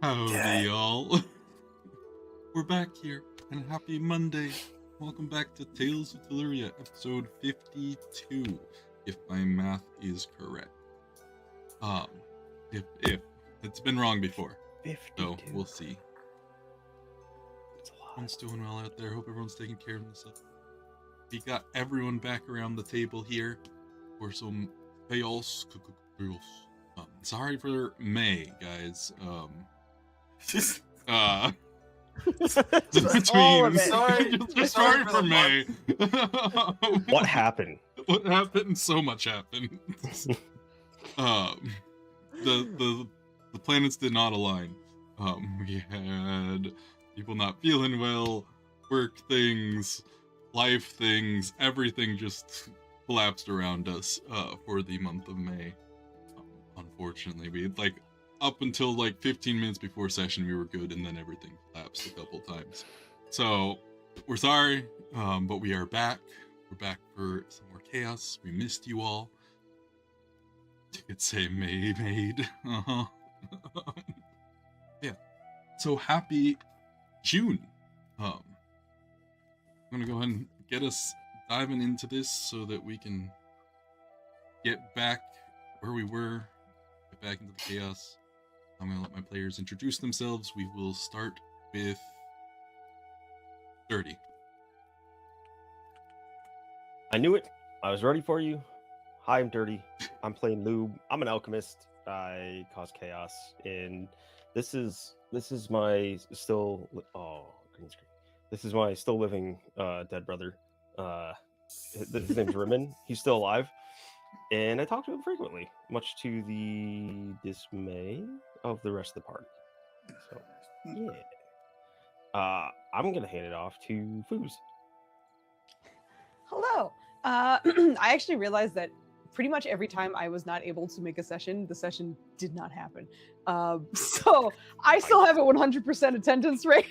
Howdy, y'all. We're back here, and happy Monday. Welcome back to Tales of Teluria, episode 52, if my math is correct. If it's been wrong before, 52. so we'll see. Everyone's doing well out there. Hope everyone's taking care of themselves. We got everyone back around the table here for some chaos. Sorry for May, guys. Sorry for May. What happened? What happened? So much happened. The planets did not align. We had people not feeling well, work things, life things, everything just collapsed around us for the month of May. Unfortunately, we had up until 15 minutes before session we were good, and then everything collapsed a couple times. So we're sorry, but we are back. We're back for some more chaos. We missed you all. You could say May maid. Yeah. So happy June. I'm gonna go ahead and get us diving into this so that we can get back where we were, get back into the chaos. I'm gonna let my players introduce themselves. We will start with 30. I knew it. I was ready for you. Hi, I'm Dirty. I'm playing Lube. I'm an alchemist. I cause chaos, and this is my still green screen. This is my still living dead brother. His name's Rimmon. He's still alive, and I talk to him frequently, much to the dismay of the rest of the party. So yeah, I'm gonna hand it off to Foos. Hello. I actually realized that pretty much every time I was not able to make a session, the session did not happen. So I still have a 100% attendance rate,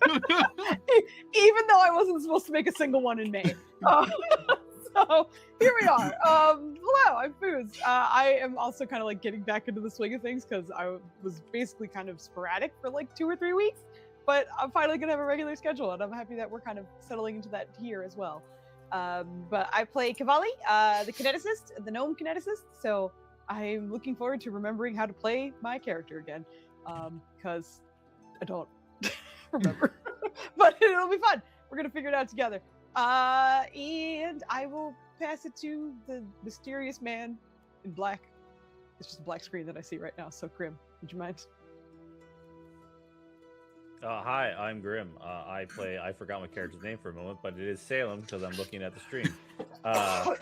even though I wasn't supposed to make a single one in May. So here we are. Hello, I'm Foos. I am also kind of getting back into the swing of things because I was basically kind of sporadic for 2 or 3 weeks, but I'm finally gonna have a regular schedule, and I'm happy that we're kind of settling into that here as well. But I play Cavalli, the kineticist, the gnome kineticist, so I'm looking forward to remembering how to play my character again, because I don't remember. But it'll be fun. We're gonna figure it out together. And I will pass it to the mysterious man in black. It's just a black screen that I see right now, so Grim, would you mind? Hi, I'm Grim. I forgot my character's name for a moment, but it is Salem because I'm looking at the stream. I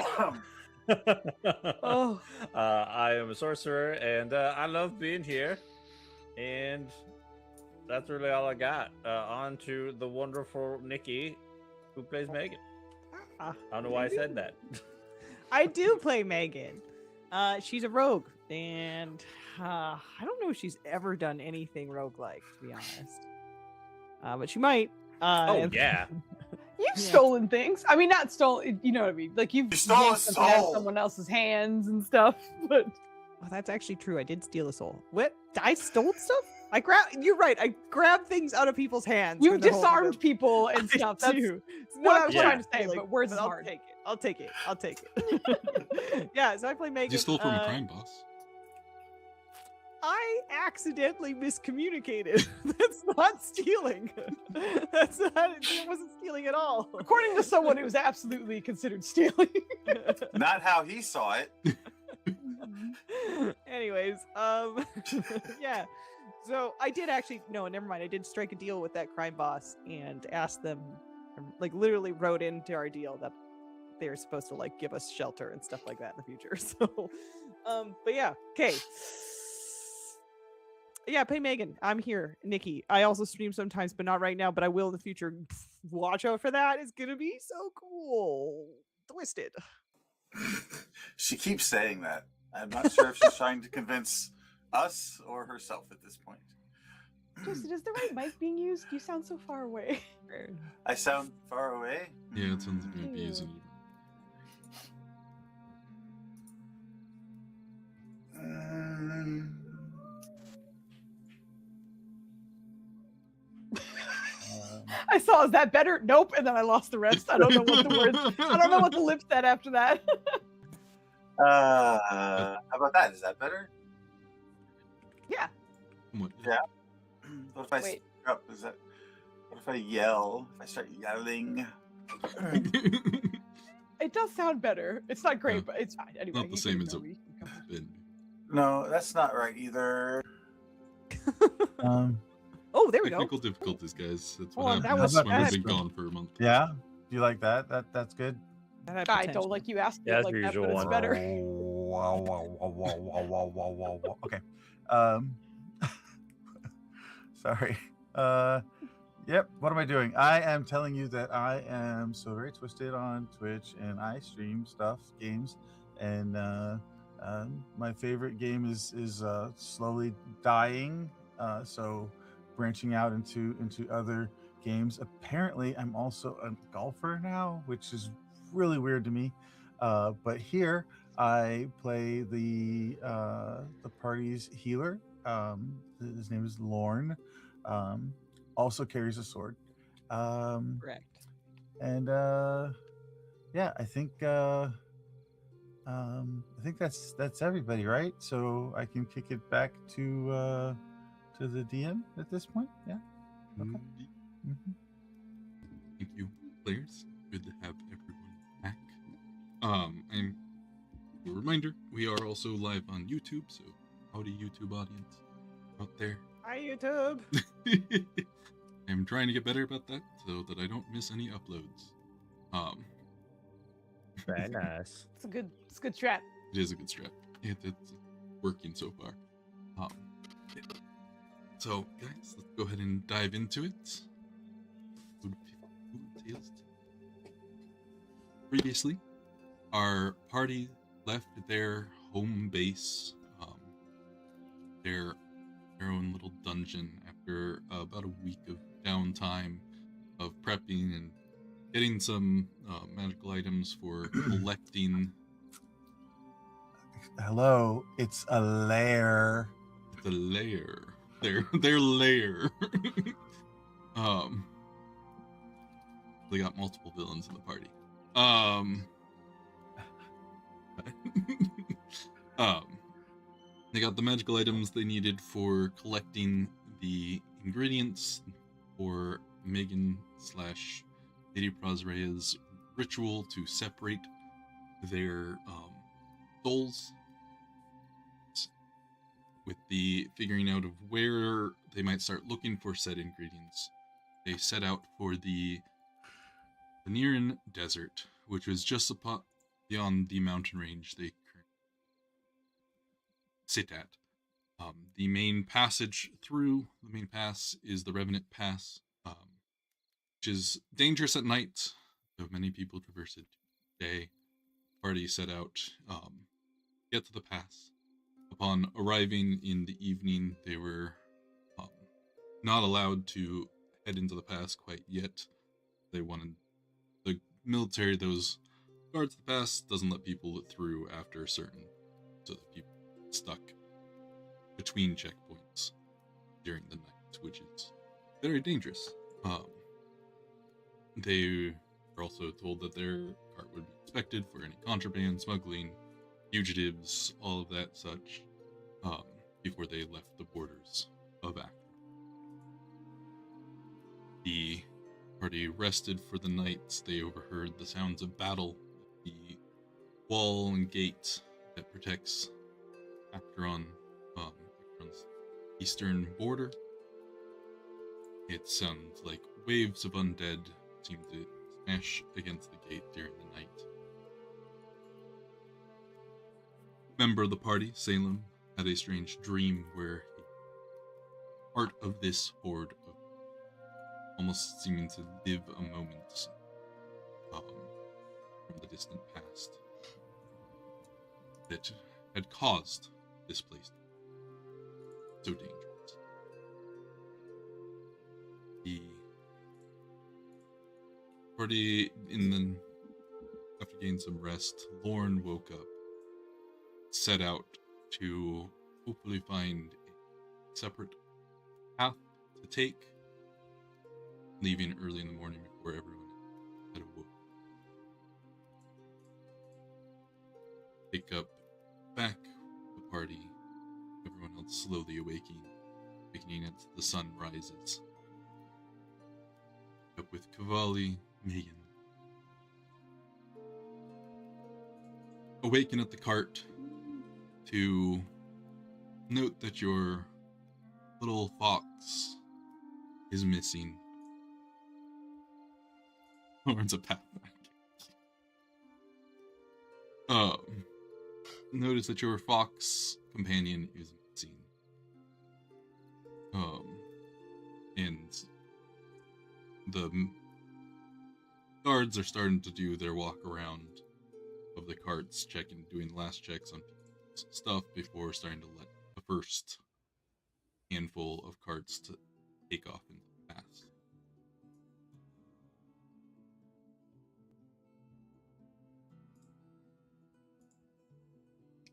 am a sorcerer, and I love being here. And that's really all I got. On to the wonderful Nikki, who plays Megan. I don't know why I said that. I do play Megan. She's a rogue, and I don't know if she's ever done anything roguelike, to be honest. But she might. Yeah. You've stolen things. I mean, not stolen, you know what I mean? You've stole a something out of soul. someone else's hands and stuff, but... Oh, that's actually true. I did steal a soul. What? I stole stuff? You're right. I grabbed things out of people's hands. You disarmed people and stuff. That's what I was trying to say, but words is hard. I'll take it. Yeah, so I play Megan. You stole from a crime boss. I accidentally miscommunicated. That's not stealing. That's not. It wasn't stealing at all. According to someone, it was absolutely considered stealing. Not how he saw it. Anyways, yeah. So I did actually never mind. I did strike a deal with that crime boss and asked them, literally wrote into our deal that they were supposed to give us shelter and stuff like that in the future. So, but yeah, okay. Yeah, play Megan. I'm here, Nikki. I also stream sometimes, but not right now. But I will in the future. Watch out for that. It's gonna be so cool. Twisted. She keeps saying that. I'm not sure if she's trying to convince us or herself at this point. Twisted, is the right mic being used? You sound so far away. I sound far away? Yeah, it sounds like you might be using it. I saw, is that better? Nope. And then I lost the rest. I don't know what the words, I don't know what the lip said after that. How about that? Is that better? Yeah. What? Yeah. What if I Wait. speak up? Is that? What if I yell? If I start yelling? It does sound better. It's not great, Yeah. but it's fine. Anyway, Not the you same can as ignore it me. has been. No, that's not right either. Oh, there we go. Technical difficulties, guys. That's Hold what on, that happens was when we've bad. been gone for a month. Yeah. Do you like that? That's good. That had I potential. don't like you asking Yeah, it that's like your that, usual but it's one. better. Wow. Okay. Sorry. Yep. What am I doing? I am telling you that I am so very twisted on Twitch, and I stream stuff, games, and my favorite game is slowly dying. So branching out into other games. Apparently, I'm also a golfer now, which is really weird to me. But here I play the party's healer. His name is Lorne. Also carries a sword. Correct. And yeah, I think that's everybody, right? So I can kick it back to the DM at this point. Yeah. Okay. Mm-hmm. Thank you, players. Good to have everyone back. And a reminder, we are also live on YouTube, so howdy YouTube audience out there. Hi, YouTube. I'm trying to get better about that so that I don't miss any uploads. Very nice. It's a good strat. It is a good strat. It's working so far. Yeah. So, guys, let's go ahead and dive into it. Previously, our party left their home base, their own little dungeon, after about a week of downtime of prepping and getting some magical items for collecting. Hello, it's a lair. The lair. Their lair. They got multiple villains in the party. They got the magical items they needed for collecting the ingredients for Megan / Lady Prozrea's ritual to separate their souls, with the figuring out of where they might start looking for said ingredients. They set out for the Veneran Desert, which was just beyond the mountain range they currently sit at. The main passage through the main pass is the Revenant Pass, which is dangerous at night, though many people traverse it day. Party set out, get to the pass. Upon arriving in the evening, they were not allowed to head into the pass quite yet. They wanted the military, those guards the pass, doesn't let people through after a certain, so that people get stuck between checkpoints during the night, which is very dangerous. They were also told that their cart would be inspected for any contraband, smuggling, fugitives, all of that such, before they left the borders of Acton. The party rested for the night. They overheard the sounds of battle at the wall and gate that protects Acton's eastern border. It sounds like waves of undead seem to smash against the gate during the night. Member of the party, Salem, had a strange dream where part of this horde of almost seeming to live a moment from the distant past that had caused this place so dangerous. The party, after getting some rest, Lorne woke up, set out to hopefully find a separate path to take. leaving early in the morning before everyone had awoke. Pick up back the party, everyone else slowly awakening as the sun rises. Up with Cavalli, Megan. Awaken at the cart to note that your little fox is missing. Lauren's a Pathfinder. Notice that your fox companion is missing. And the guards are starting to do their walk around of the carts, doing last checks on people's stuff before starting to let the first handful of carts to take off into the past.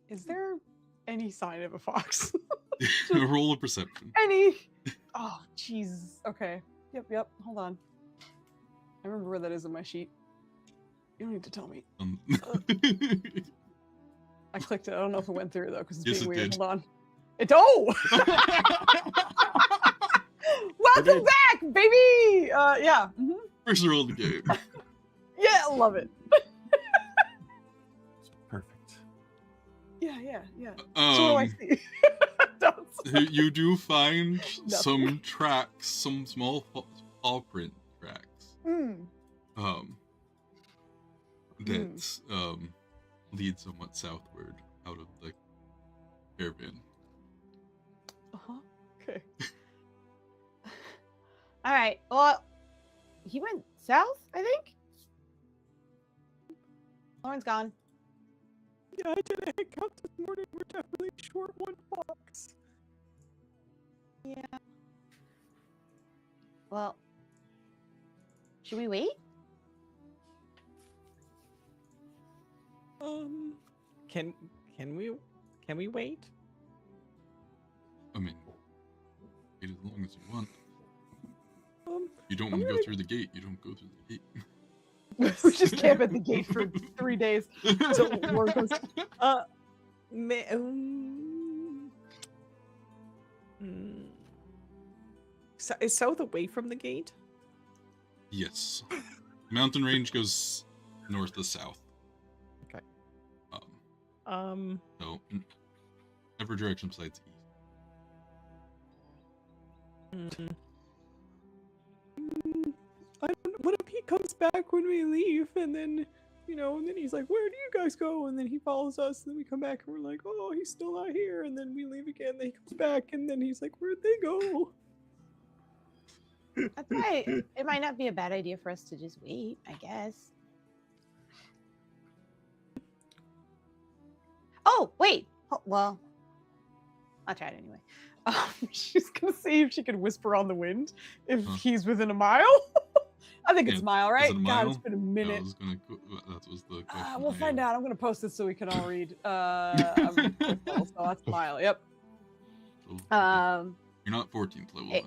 Is there any sign of a fox? Roll a perception. Any? Oh, Jesus. Okay. Yep. Hold on. I remember where that is in my sheet. You don't need to tell me. I clicked it. I don't know if it went through though, because it's Yes, being it weird. did. Hold on. Welcome back, baby. Yeah. First roll of the game. Yeah, love it. Perfect. Yeah. So what do I see? Don't say. You do find some Nothing. tracks, some small paw print tracks. That lead somewhat southward out of the caravan. Okay. All right. Well, he went south, I think. Lauren's gone. Yeah, I did a head count this morning. We're definitely short one fox. Yeah. Well, should we wait? Can we wait? I mean, wait as long as you want. Um, You don't I'm want to go gonna- through the gate. You don't go through the gate. We just camp at the gate for 3 days. So Lauren goes, is south away from the gate? Yes. Mountain range goes north to south. Okay. So every direction besides east. I don't. What if he comes back when we leave, and then, and then he's like, "Where do you guys go?" And then he follows us, and then we come back, and we're like, "Oh, he's still not here." And then we leave again. Then he comes back, and then he's like, "Where'd they go?" That's why it might not be a bad idea for us to just wait, I guess. Oh, wait. Well, I'll try it anyway. she's gonna see if she can whisper on the wind if Huh. he's within a mile. I think it's Yeah, a mile, is right? it a God, it's mile? been a That minute. was the question. We'll I find had. out. I'm gonna post this so we can all read. I'm so that's a mile. Yep. So, Um, you're not 14th level. it-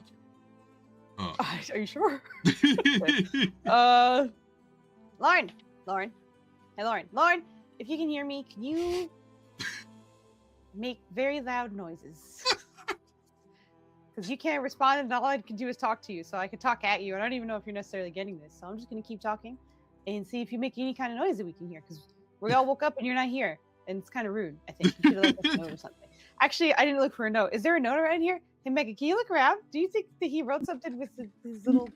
That's right. Are you sure? Lauren. Hey, Lauren, if you can hear me, can you make very loud noises? Because you can't respond, and all I can do is talk to you. So I can talk at you. I don't even know if you're necessarily getting this. So I'm just going to keep talking and see if you make any kind of noise that we can hear. Because we all woke up and you're not here. And it's kind of rude, I think. You should have let us know or something. Actually, I didn't look for a note. Is there a note around here? Hey, Mega, can you look around? Do you think that he wrote something with his little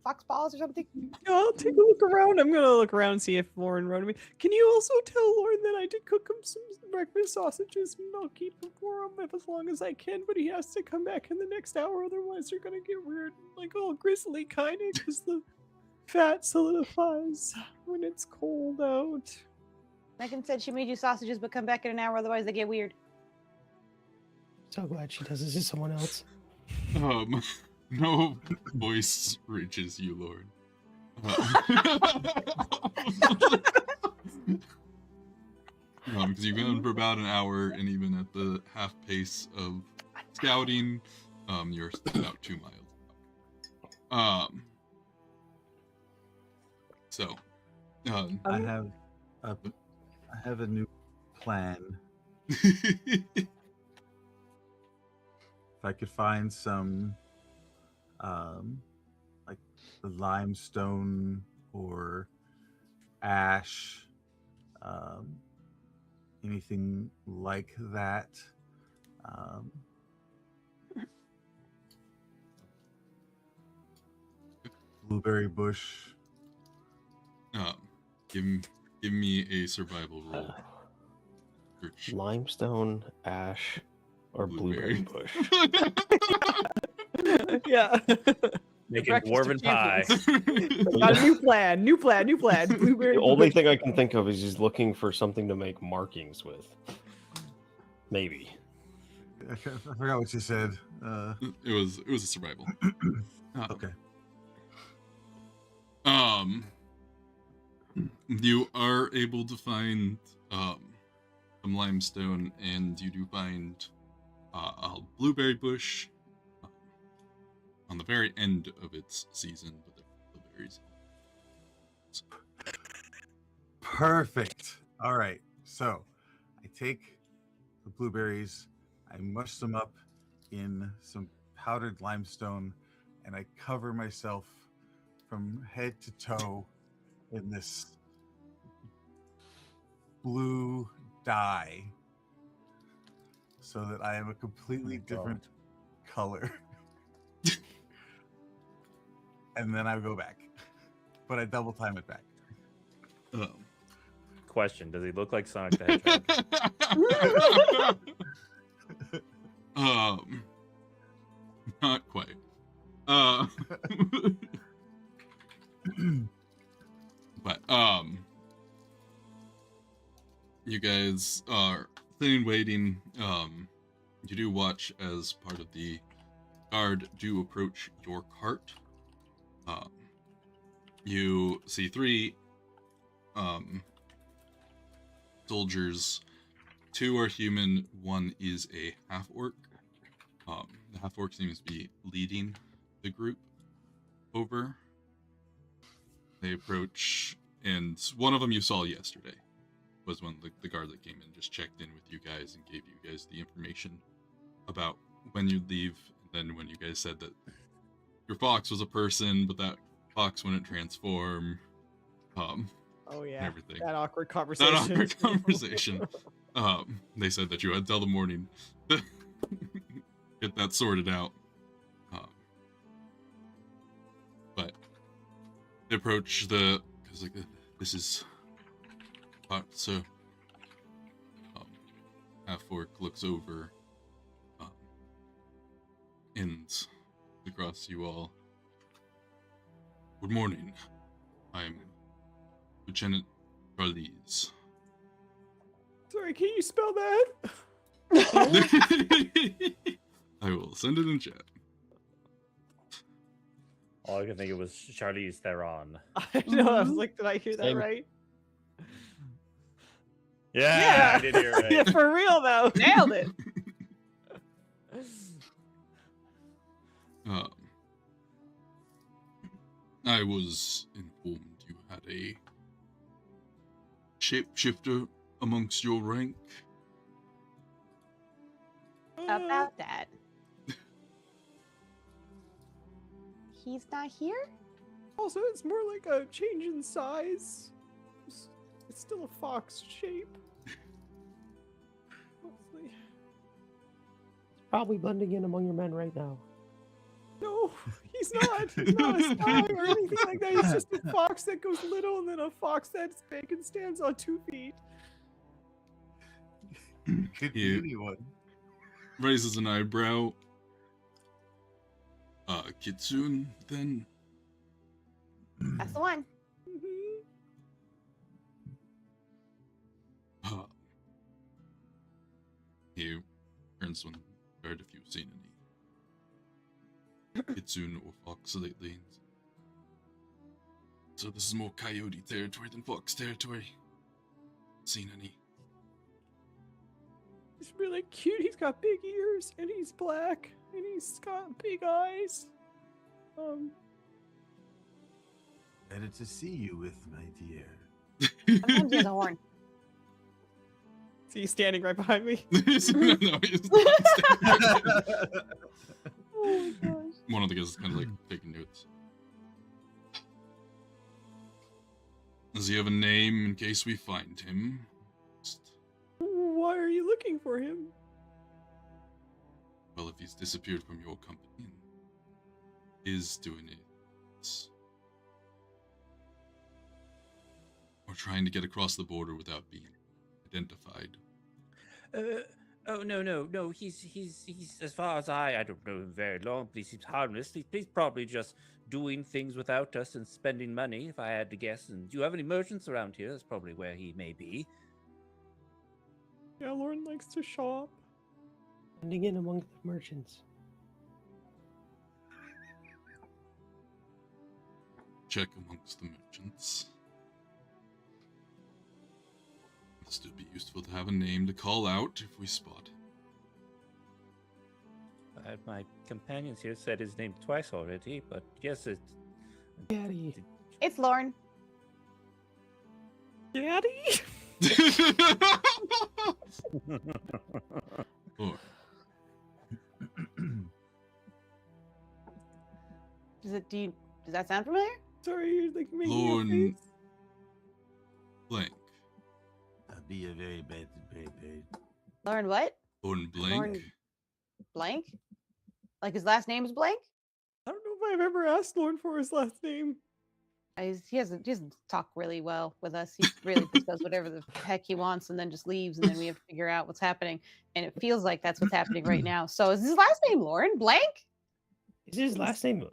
fox balls or something? I'll take a look around. I'm gonna look around and see if Lauren wrote me. Can you also tell Lauren that I did cook him some breakfast sausages, and I'll keep them for him as long as I can. But he has to come back in the next hour, otherwise they're gonna get weird, like all grizzly kind of, because the fat solidifies when it's cold out. Megan said she made you sausages, but come back in an hour, otherwise they get weird. So glad she does this to someone else. No voice reaches you, Lord. Because you've been for about an hour, and even at the half pace of scouting, you're about 2 miles. So, I have a new plan. If I could find some, like the limestone or ash, anything like that. Blueberry bush. give me a survival roll. Search Limestone, ash, or blueberry bush. Yeah. Making Breakfast of dwarven pie. champions. Got a new plan. Blueberry. The only bush. thing I can think of is he's looking for something to make markings with. Maybe. I forgot what you said. It was a survival. Okay. You are able to find some limestone, and you do find a blueberry bush on the very end of its season, but they're blueberries. Perfect. All right. So I take the blueberries, I mush them up in some powdered limestone, and I cover myself from head to toe in this blue dye so that I am a completely different color. And then I go back. But I double time it back. Question: does he look like Sonic the Hedgehog? Not quite. But you guys are sitting waiting. You do watch as part of the guard do approach your cart. You see 3 soldiers. 2 are human, 1 is a half-orc. The half-orc seems to be leading the group over. They approach, and one of them you saw yesterday was when the guard that came in just checked in with you guys and gave you guys the information about when you'd leave. And then when you guys said that your fox was a person, but that fox wouldn't transform. Oh yeah. And everything. That awkward conversation. That awkward conversation. They said that you had till the morning to get that sorted out. But they approach because like this is so half-orc looks over and across you all. Good morning. I'm Lieutenant Charlize. Sorry, can you spell that? I will send it in chat. All I could think of was Charlize Theron. I know. I was like, did I hear that Same. right? Yeah, I did hear it. Yeah, for real though. Nailed it. I was informed you had a shapeshifter amongst your rank. About that. He's not here? Also, it's more like a change in size. It's still a fox shape. Hopefully. Probably blending in among your men right now. No, he's not. He's not a spy or anything like that. He's just a fox that goes little and then a fox that's big and stands on 2 feet. Could be Yeah. anyone. Raises an eyebrow. Kitsune, then? That's the one. Mhm. He turns one heard if you've seen any Kitsune or fox lately. So this is more coyote territory than fox territory. Seen any? He's really cute. He's got big ears and he's black and he's got big eyes. Better to see you with, my dear. Sometimes he has a horn. So he's standing right behind me. No, he's standing Oh my gosh. One of the guys is kind of like taking notes. Does he have a name in case we find him? Why are you looking for him? Well, if he's disappeared from your company and is doing it, or trying to get across the border without being identified. Oh no. He's as far as I don't know him very long, but he seems harmless. He's probably just doing things without us and spending money, if I had to guess. And do you have any merchants around here? That's probably where he may be. Yeah, Lauren likes to shop. Blending in among the merchants. Check amongst the merchants. It'll still be useful to have a name to call out if we spot him. My companions here said his name twice already, but yes, it's... Daddy. It's Lauren. Daddy? Or Does that sound familiar? Sorry, you're like making Lauren a face. Blank. That'd be a very bad. Lauren what? Lauren Blank. Lauren Blank? Like his last name is Blank? I don't know if I've ever asked Lauren for his last name. He doesn't talk really well with us. He really just does whatever the heck he wants and then just leaves, and then we have to figure out what's happening. And it feels like that's what's happening right now. So is his last name Lauren Blank? Is his last name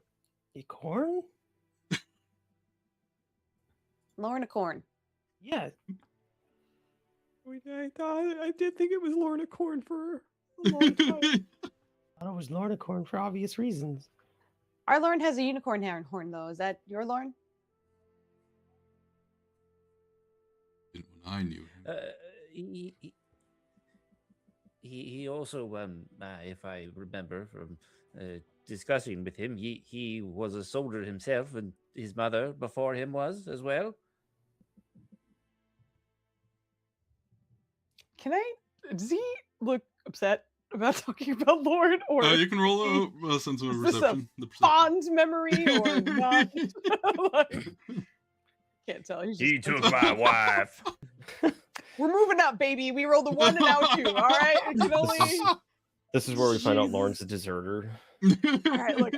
Acorn? Lauren Acorn. Yeah. I did think it was Lorna Corn for a long time. I thought it was Lorna Corn for obvious reasons. Our Lauren has a unicorn horn though. Is that your Lauren? When I knew him. He also, if I remember from discussing with him, he was a soldier himself, and his mother before him was as well. Does he look upset about talking about Lauren, or You can roll a sense of is this a perception. The perception. fond memory or not? Like, can't tell. He's He just took my wife. We're moving up, baby. We rolled a 1 and now 2. All right, it can only. This is where we find out Jesus. Lauren's a deserter. All right, look,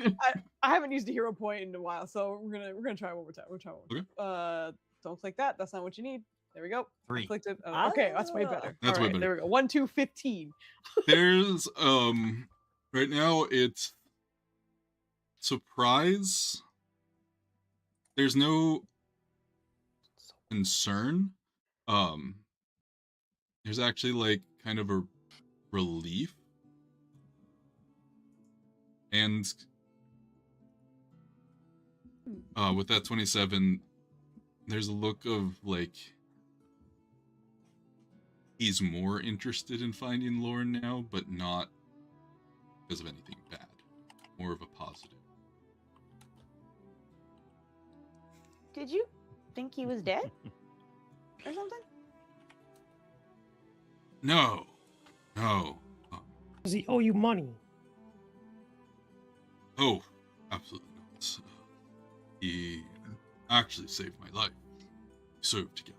I haven't used a hero point in a while, so we're gonna try one more time. We're gonna try one more time. Don't click that. That's not what you need. There we go. 3. I clicked it. Oh, okay, that's way better. That's All way right, there better. we go. 1, 2, 15. There's right now it's surprise. There's no concern. There's actually like kind of a relief. And with that 27, there's a look of like he's more interested in finding Lauren now, but not because of anything bad. More of a positive. Did you think he was dead or something? No. Does he owe you money? Oh, absolutely not. He actually saved my life. We served together.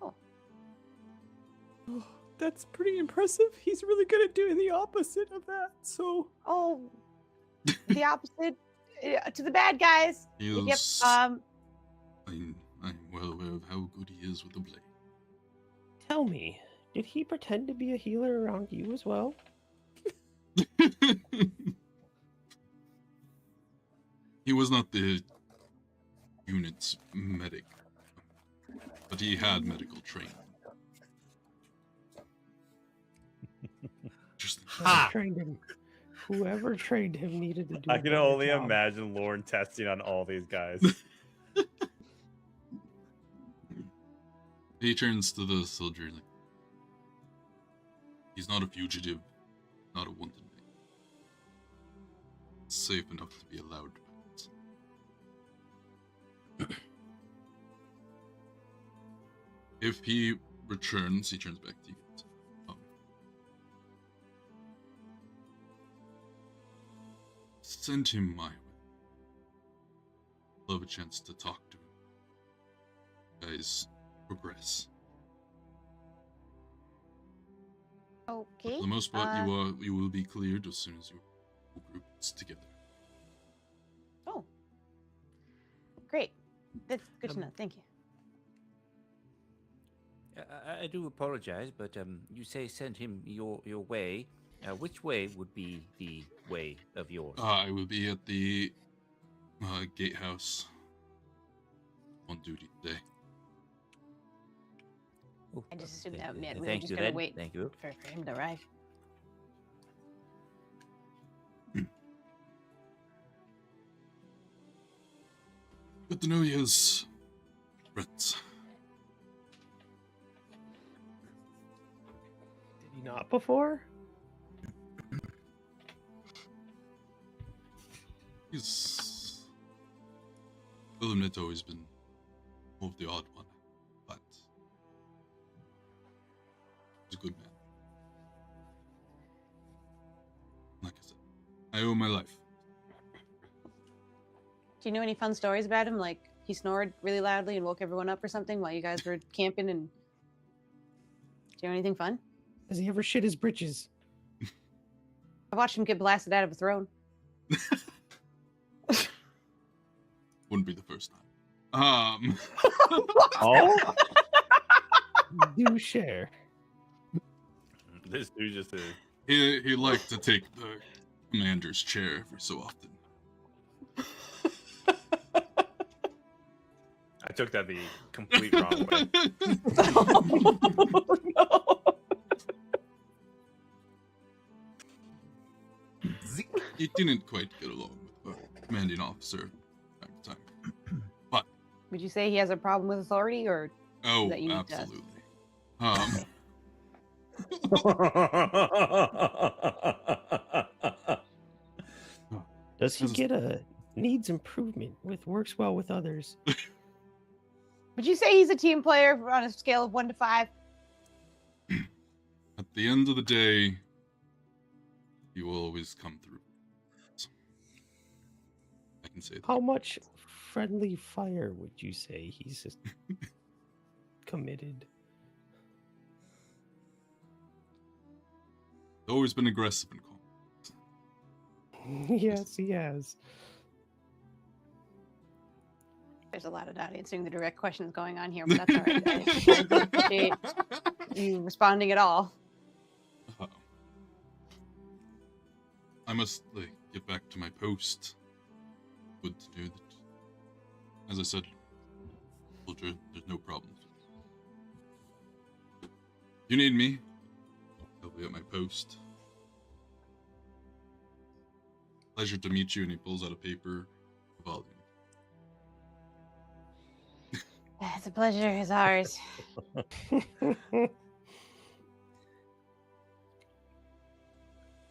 Oh, that's pretty impressive. He's really good at doing the opposite of that. So, Oh, the opposite to the bad guys. He Yep. is, I'm well aware of how good he is with the blade. Tell me, did he pretend to be a healer around you as well? He was not the unit's medic, but he had medical training. Interesting. Whoever trained him needed to do I a can better only job. imagine Lauren testing on all these guys. He turns to the soldier like, he's not a fugitive, not a wanted man. Safe enough to be allowed to pass. If he returns, he turns back to you. Send him my way. Love a chance to talk to him. Guys, progress. Okay. For the most part, you will be cleared as soon as your group is together. Oh. Great. That's good to know. Thank you. I do apologize, but you say send him your way. Which way would be the way of yours? I will be at the gatehouse on duty today. Oh, I just assumed that meant we were thank just you, gonna then. wait Thank you. for him to arrive. Good to know he has friends. Did he not before? Will admit always been more of the odd one, but he's a good man. Like I said, I owe my life. Do you know any fun stories about him? Like he snored really loudly and woke everyone up or something while you guys were camping? And do you know anything fun? Has he ever shit his britches? I watched him get blasted out of a throne. Wouldn't be the first time. Oh, do share. This dude just is. He liked to take the commander's chair every so often. I took that the complete wrong way. Oh, no. He didn't quite get along with the commanding officer at the time. But Would you say he has a problem with authority, or oh, that you need to- absolutely. Does he get a needs improvement with works well with others? would you say he's a team player on a scale of 1 to 5? At the end of the day, he will always come through. So, I can say that. How much friendly fire would you say he's just committed? He's always been aggressive and calm. Yes, he has. There's a lot of not answering the direct questions going on here, but that's all right. I do appreciate you responding at all. I must get back to my post. Good to know that, as I said, soldier, there's no problems. If you need me, I'll be at my post. Pleasure to meet you. And he pulls out a paper, a volume. It's a pleasure. It's ours.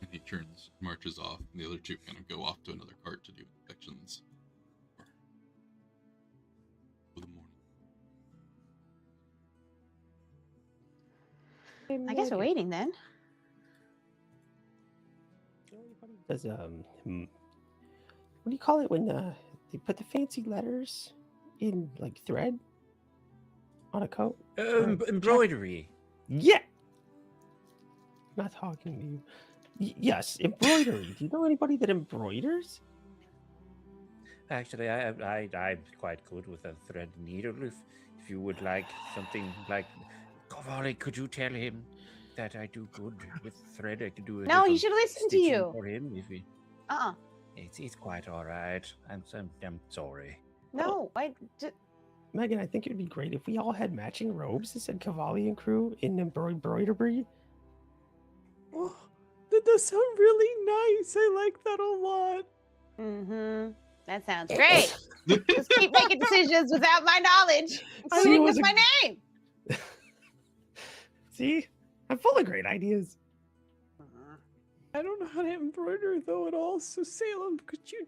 And he turns, marches off, and the other two kind of go off to another cart to do inspections for the morning. I guess we're waiting then. Does what do you call it when they put the fancy letters in like thread on a coat? Embroidery. Yeah. Not talking to you. Yes, embroidery. Do you know anybody that embroiders? Actually, I'm quite good with a thread needle. If you would like something like, Cavalli, could you tell him that I do good with thread? I could do. No, he should listen to you. For him, if he. It's quite all right. I'm sorry. No, Megan, I think it'd be great if we all had matching robes that said Cavalli and crew in embroidery. Oh, that does sound really nice. I like that a lot. Mm-hmm. That sounds great. Just keep making decisions without my knowledge, including with my name. See, I'm full of great ideas. I don't know how to embroider though at all. So Salem, could you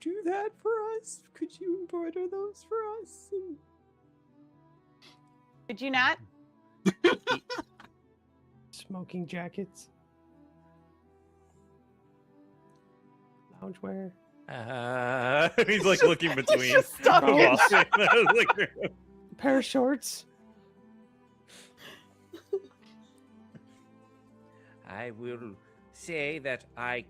do that for us? Could you embroider those for us? Did you not? Smoking jackets. Loungewear. He's like looking between. just stuck Like, Pair of shorts. I will say that I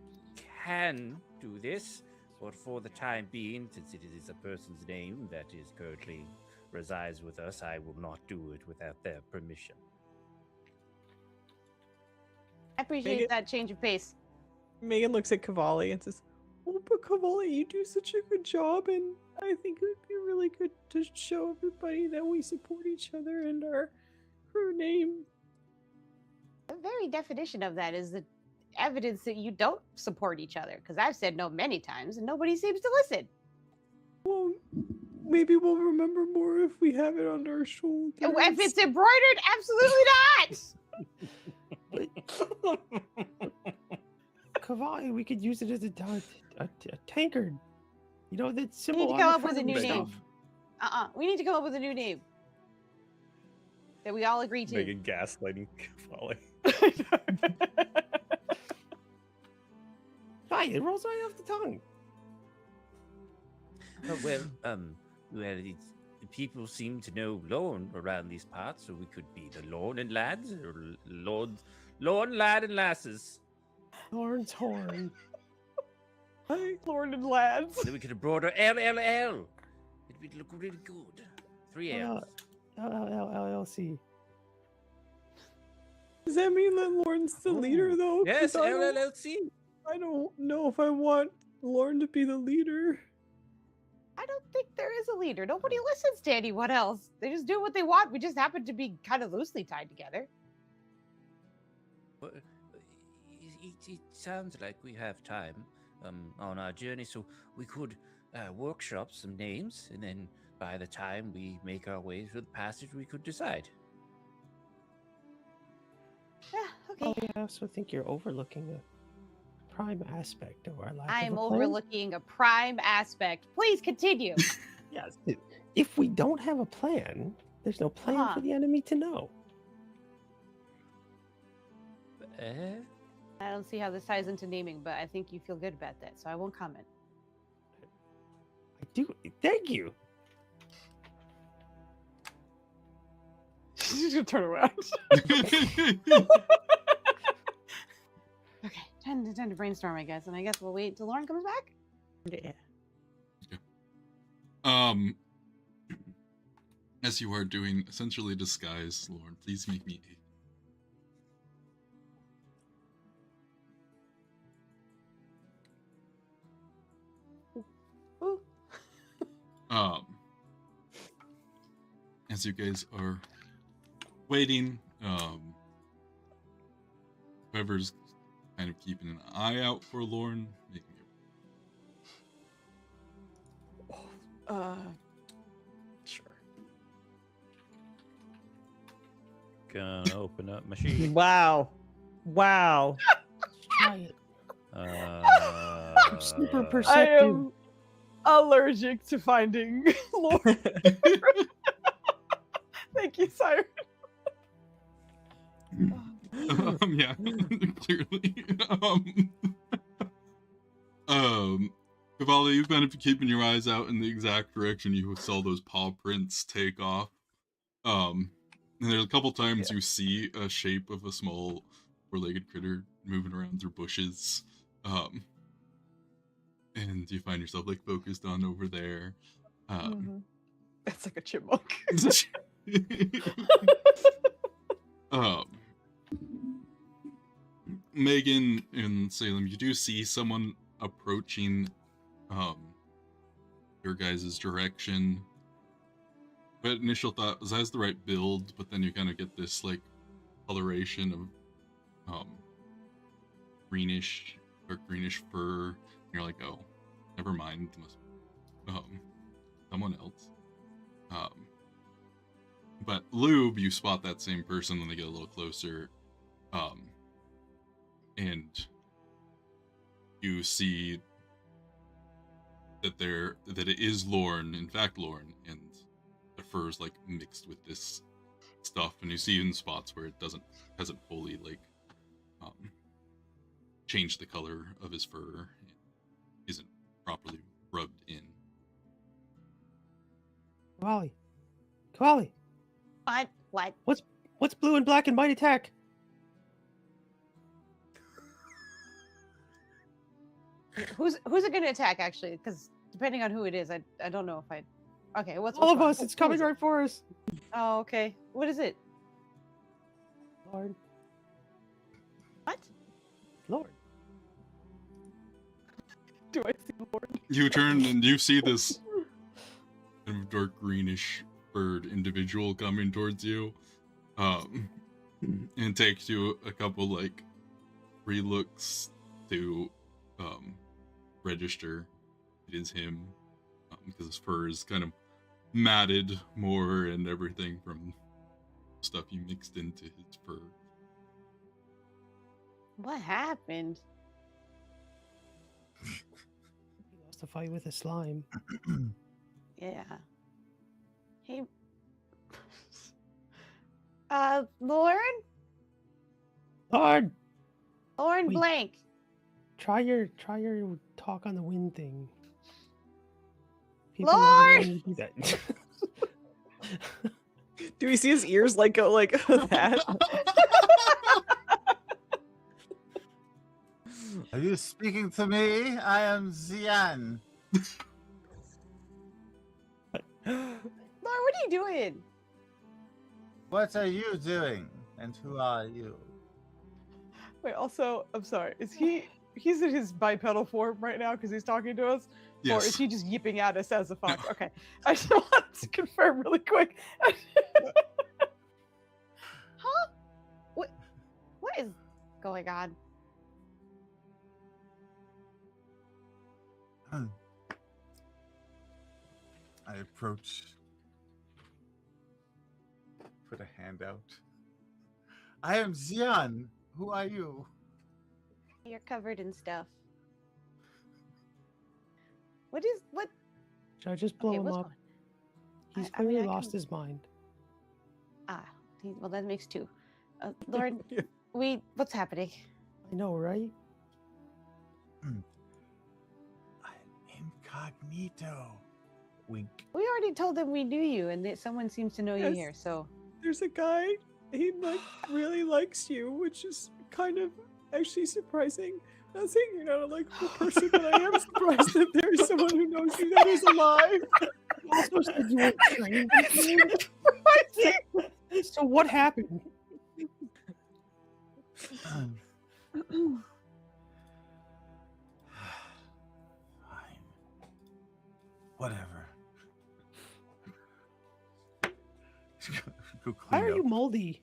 can do this, but for the time being, since it is a person's name that is currently resides with us, I will not do it without their permission. I appreciate Megan- that change of pace. Megan looks at Cavalli and says, "Oh, but Cavalli, you do such a good job, and I think it would be really good to show everybody that we support each other and our name." The very definition of that is the evidence that you don't support each other. Because I've said no many times, and nobody seems to listen. Well, maybe we'll remember more if we have it on our shoulders. If it's embroidered, absolutely not. Cavalli, we could use it as a tankard. You know, that We symbol. need to on come the up with a front new of the name. stuff. We need to come up with a new name that we all agree to. Megan gaslighting Folly. Fine, it rolls right off the tongue. People seem to know Lorne around these parts, so we could be the Lorne and lads, or Lorne lad and lasses. Lorne's horn. Lord and lads. Then we could embroider LLL. It'd look really good. 3 L's. LLC. Does that mean that Lauren's the leader, though? 'Cause Yes, I don't- LLC. I don't know if I want Lauren to be the leader. I don't think there is a leader. Nobody listens to anyone else. They just do what they want. We just happen to be kind of loosely tied together. Well, it sounds like we have time on our journey, so we could workshop some names, and then by the time we make our way through the passage, we could decide. Yeah, okay. Oh, yeah, I also think you're overlooking a prime aspect of our life. I'm overlooking a prime aspect. Please continue. Yes. If we don't have a plan, there's no plan for the enemy to know. I don't see how this ties into naming, but I think you feel good about that, so I won't comment. I do. Thank you. She's gonna turn around. Okay, time to brainstorm, I guess, and I guess we'll wait till Lauren comes back. Yeah. As you are doing essentially disguise, Lauren, please make me Ooh. As you guys are waiting, whoever's kind of keeping an eye out for Lauren, making it. Sure. Gonna open up machine. Wow. Wow. Try it. Super I perceptive. am allergic to finding Lauren. Thank you, Siren. Yeah, clearly. Cavalli, you've been keeping your eyes out in the exact direction you saw those paw prints take off. And there's a couple times you see a shape of a small four-legged critter moving around through bushes. And you find yourself like focused on over there. That's like a chipmunk. Megan and Salem, you do see someone approaching your guys' direction. But initial thought was that's the right build, but then you kind of get this like coloration of greenish or greenish fur. And you're like, oh, never mind, it must someone else. But Lube, you spot that same person when they get a little closer. And you see that it is Lorne, in fact Lorne, and the fur is like mixed with this stuff, and you see in spots where it hasn't fully like changed the color of his fur, isn't properly rubbed in. Koali, What? what's blue and black and mighty attack? Who's it gonna attack actually? Because depending on who it is, I don't know if I. Okay, what's All of wrong? us. It's coming right for us. Oh, okay. What is it? Lord, What? Lord. Do I see Lord? You turn and you see this kind of dark greenish bird individual coming towards you, and takes you a couple like re-looks to register it is him, because his fur is kind of matted more and everything from stuff you mixed into his fur. What happened? He lost a fight with a slime. Yeah. Hey. Lauren? Lord, Lauren Wait. Blank. try your talk on the wind thing. Lord! love it when you do that. Do we see his ears like go like that? Are you speaking to me? I am Xian. Lauren, what are you doing? What are you doing? And who are you? Wait, also, I'm sorry. He's in his bipedal form right now because he's talking to us? Or is Yes. he just yipping at us as a fox? Okay. I just want to confirm really quick. Huh? What is going on? I approach. Put a hand out. I am Xian. Who are you? You're covered in stuff. What? Should I just blow Okay, him what's up? going He's I mean, clearly I lost can- his mind. well, that makes two. Lauren, Yeah. what's happening? I know, right? I'm incognito. Wink. We already told them we knew you, and that someone seems to know you Yes. here. So There's a guy, he like really likes you, which is kind of actually surprising. Not saying you're not a likable person, but I am surprised that there's someone who knows you that is alive. Also said you weren't trained. So what happened? Fine. Whatever. Go clean Why are up. you moldy?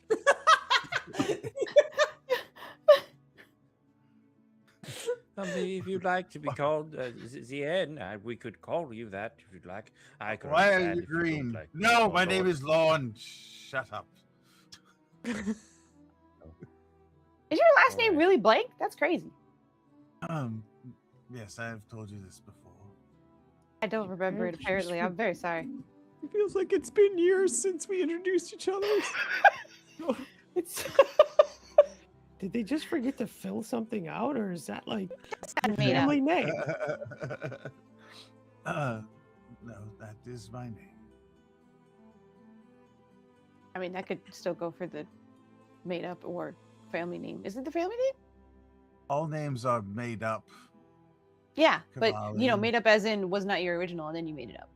I mean, if you'd like to be called Zien, we could call you that if you'd like. I could Why are understand you if you don't green? like to be No, called my name Lord. is Lorne. Shut up. is your last name Alright. really Blank? That's crazy. Yes, I have told you this before. I don't remember it. Apparently, I'm very sorry. It feels like it's been years since we introduced each other. It's. Did they just forget to fill something out, or is that like Not your made up. family name? No, that is my name. I mean, that could still go for the made up or family name. Is it the family name? All names are made up. Yeah, but Cavalli. made up as in was not your original, and then you made it up.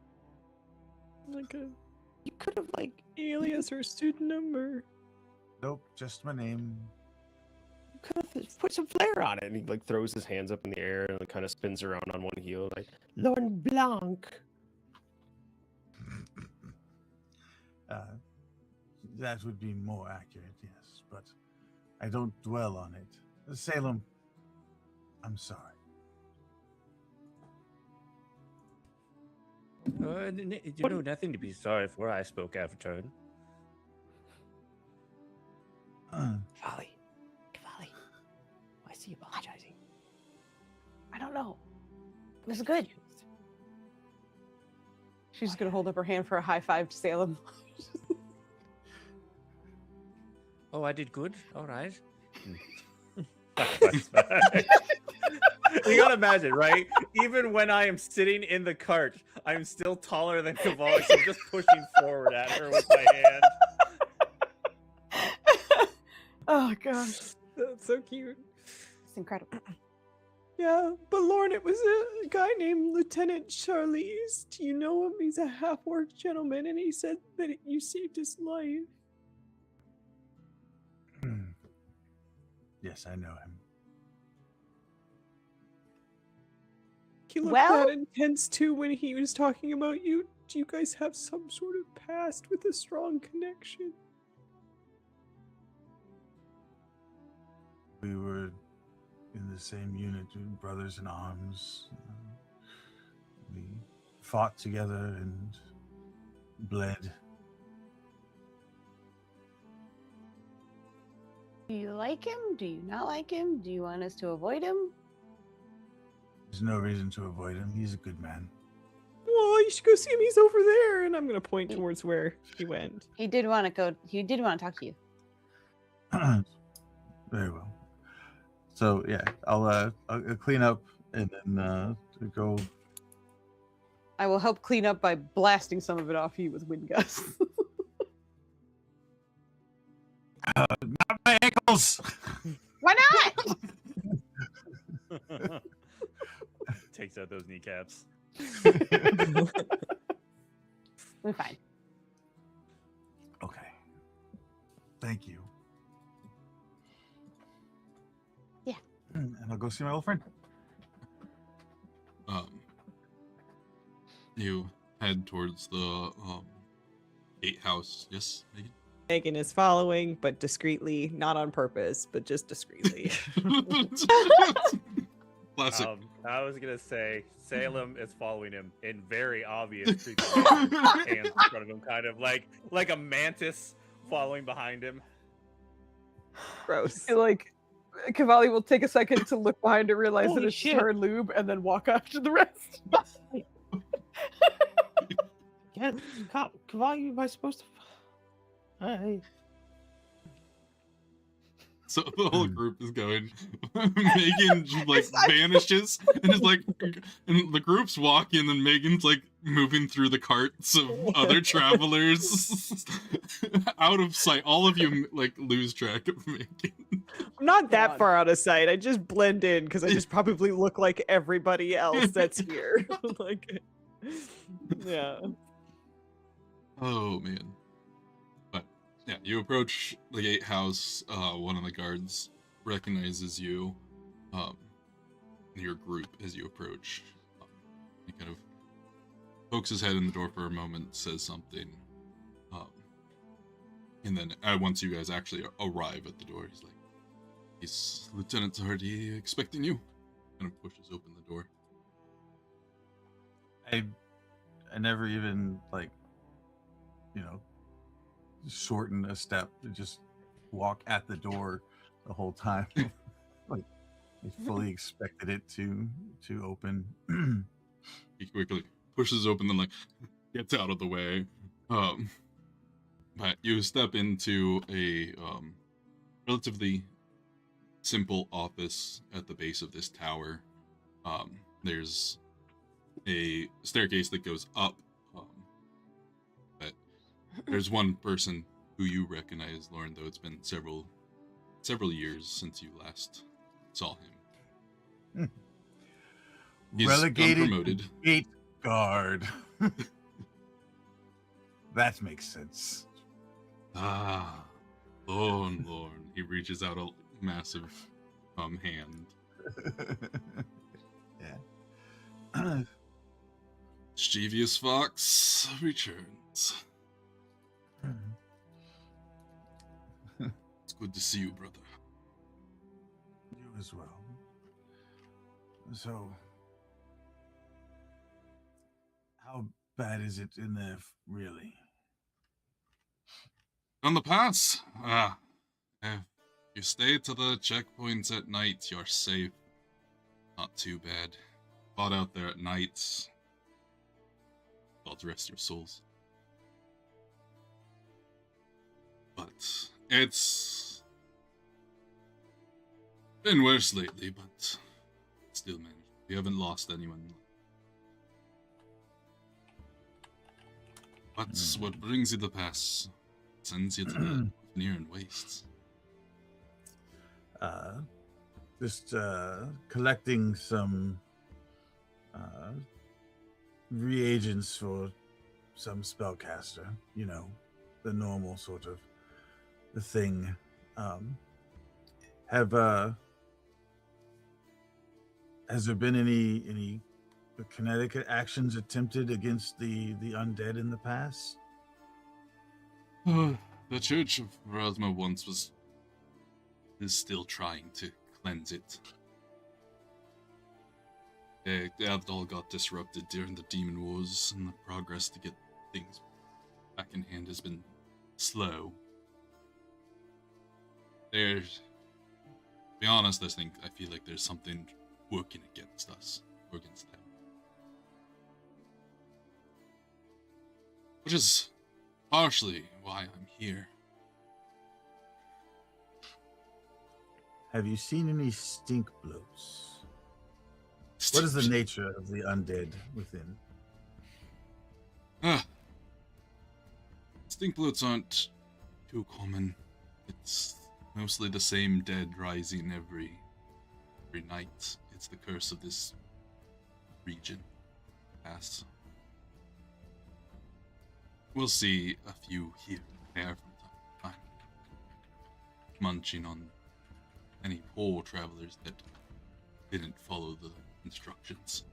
Like a You could have like. alias or pseudonym or Nope, just my name. Could have put some flair on it. And he like throws his hands up in the air and kind of spins around on one heel. Like, Lorne Blanc. That would be more accurate, yes, but I don't dwell on it. Salem, I'm sorry. You know, nothing to be sorry for. I spoke out of turn. Cavalli. Cavalli. Why is he apologizing? I don't know. It was good. She's just gonna hold up her hand for a high five to Salem. Oh, I did good. All right. You gotta imagine, right? Even when I am sitting in the cart, I'm still taller than Cavalli, so I'm just pushing forward at her with my hand. Oh gosh, That's so cute. It's incredible. Yeah, but Lauren, it was a guy named Lieutenant Charlize. Do you know him? He's a half-orc gentleman, and he said that you saved his life. Yes, I know him. He looked Well- that intense too when he was talking about you. Do you guys have some sort of past with a strong connection? We were in the same unit, brothers in arms. We fought together and bled. Do you like him? Do you not like him? Do you want us to avoid him? There's no reason to avoid him. He's a good man. Well, you should go see him. He's over there, and I'm gonna point towards where he went. He did want to go. He did want to talk to you. Very well. So yeah, I'll clean up and then go. I will help clean up by blasting some of it off you with wind gusts. Not my ankles. Why not? Takes out those kneecaps. We're fine. Okay. Thank you. Yeah. And I'll go see my old friend. You head towards the gatehouse. Yes, Megan? Megan is following, but discreetly, not on purpose, but just discreetly. Classic. I was gonna say Salem is following him in very obvious creepy ways. Hands in front of him, kind of like a mantis following behind him. Gross. Like, Cavalli will take a second to look behind to realize that Holy it's shit. her and Lube, and then walk after the rest. Can't, Cavalli, am I supposed to? So the whole group is going. Megan just like vanishes and is like, and the group's walking, and Megan's like moving through the carts of other travelers out of sight. All of you like lose track of Megan. I'm not that God. far out of sight. I just blend in because I just probably look like everybody else that's here. Like, yeah. Oh man. But yeah, you approach the gatehouse. One of the guards recognizes you, your group as you approach. He kind of pokes his head in the door for a moment, says something, and then once you guys actually arrive at the door, he's like, "Is Lieutenant already expecting you?" Kind of pushes open the door. I never even shorten a step to just walk at the door the whole time. Like I fully expected it to open. He quickly pushes open, then like gets out of the way. But you step into a relatively simple office at the base of this tower. There's a staircase that goes up. But there's one person who you recognize, Lauren, though it's been several years since you last saw him. He's Relegated unpromoted. gate guard. That makes sense. Ah, Lorne. He reaches out a massive hand. Yeah. Mischievous Fox returns. It's good to see you, brother. You as well. So, how bad is it in there, really? On the pass? If you stay to the checkpoints at night, you're safe. Not too bad. Fought out there at night. God rest your souls. But It's been worse lately, but still managed. We haven't lost anyone. But what brings you the pass sends you to the near and wastes. Just collecting some reagents for some spellcaster. You know, the normal sort of the thing. Has there been any kinetic actions attempted against the undead in the past? The Church of Erasmo is still trying to cleanse it. That all got disrupted during the Demon Wars, and the progress to get things back in hand has been slow. To be honest, I feel like there's something working against us, or against them. Which is partially why I'm here. Have you seen any stink bloats? What is the nature of the undead within? Stink bloats aren't too common. It's mostly the same dead rising every night. It's the curse of this region. Pass. We'll see a few here and there from time to time, munching on any poor travelers that didn't follow the instructions.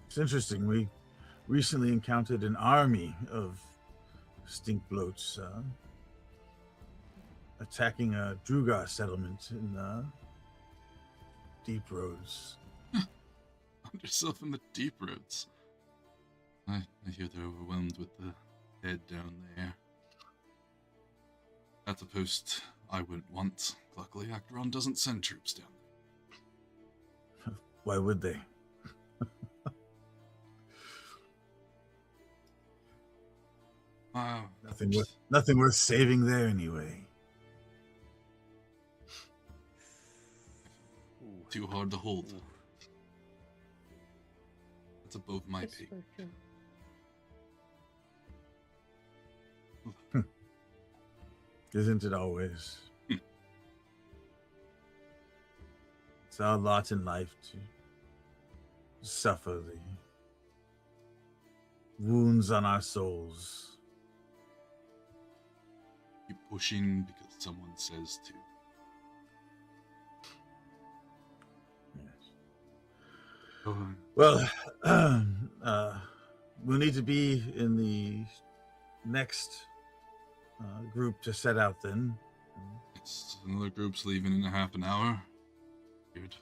It's interesting. We recently encountered an army of stink bloats attacking a Drugar settlement in Deep Roads. Found yourself in the Deep Roads. I hear they're overwhelmed with the dead down there. That's a post I wouldn't want. Luckily, Acheron doesn't send troops down there. Why would they? Wow. Nothing worth saving there anyway. Too hard to hold. That's above my pay. Isn't it always? It's our lot in life to suffer the wounds on our souls. Keep pushing because someone says to. Yes. Well, we'll need to be in the next group to set out then. It's another group's leaving in a half an hour. Weird.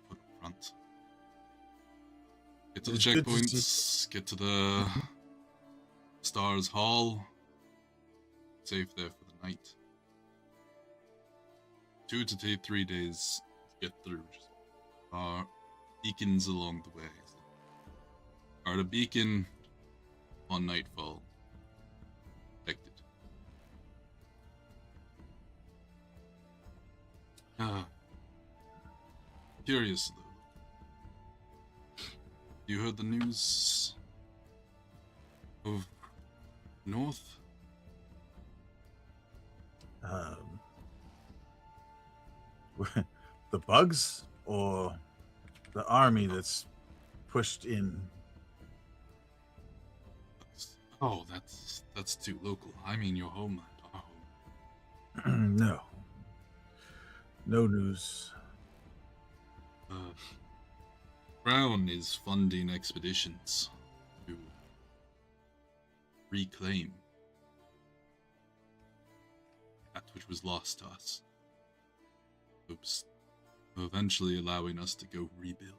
Put up front. Get to the checkpoints. Get to the Stars Hall. Safe there for the night. 2 to 3 days to get through. Just our beacons along the way. Are the beacon on nightfall. Affected. Curious though. You heard the news of North? The bugs or the army that's pushed in? Oh, that's too local. I mean your homeland. Our home. No news. Brown is funding expeditions to reclaim that which was lost to us. Hopes of eventually allowing us to go rebuild.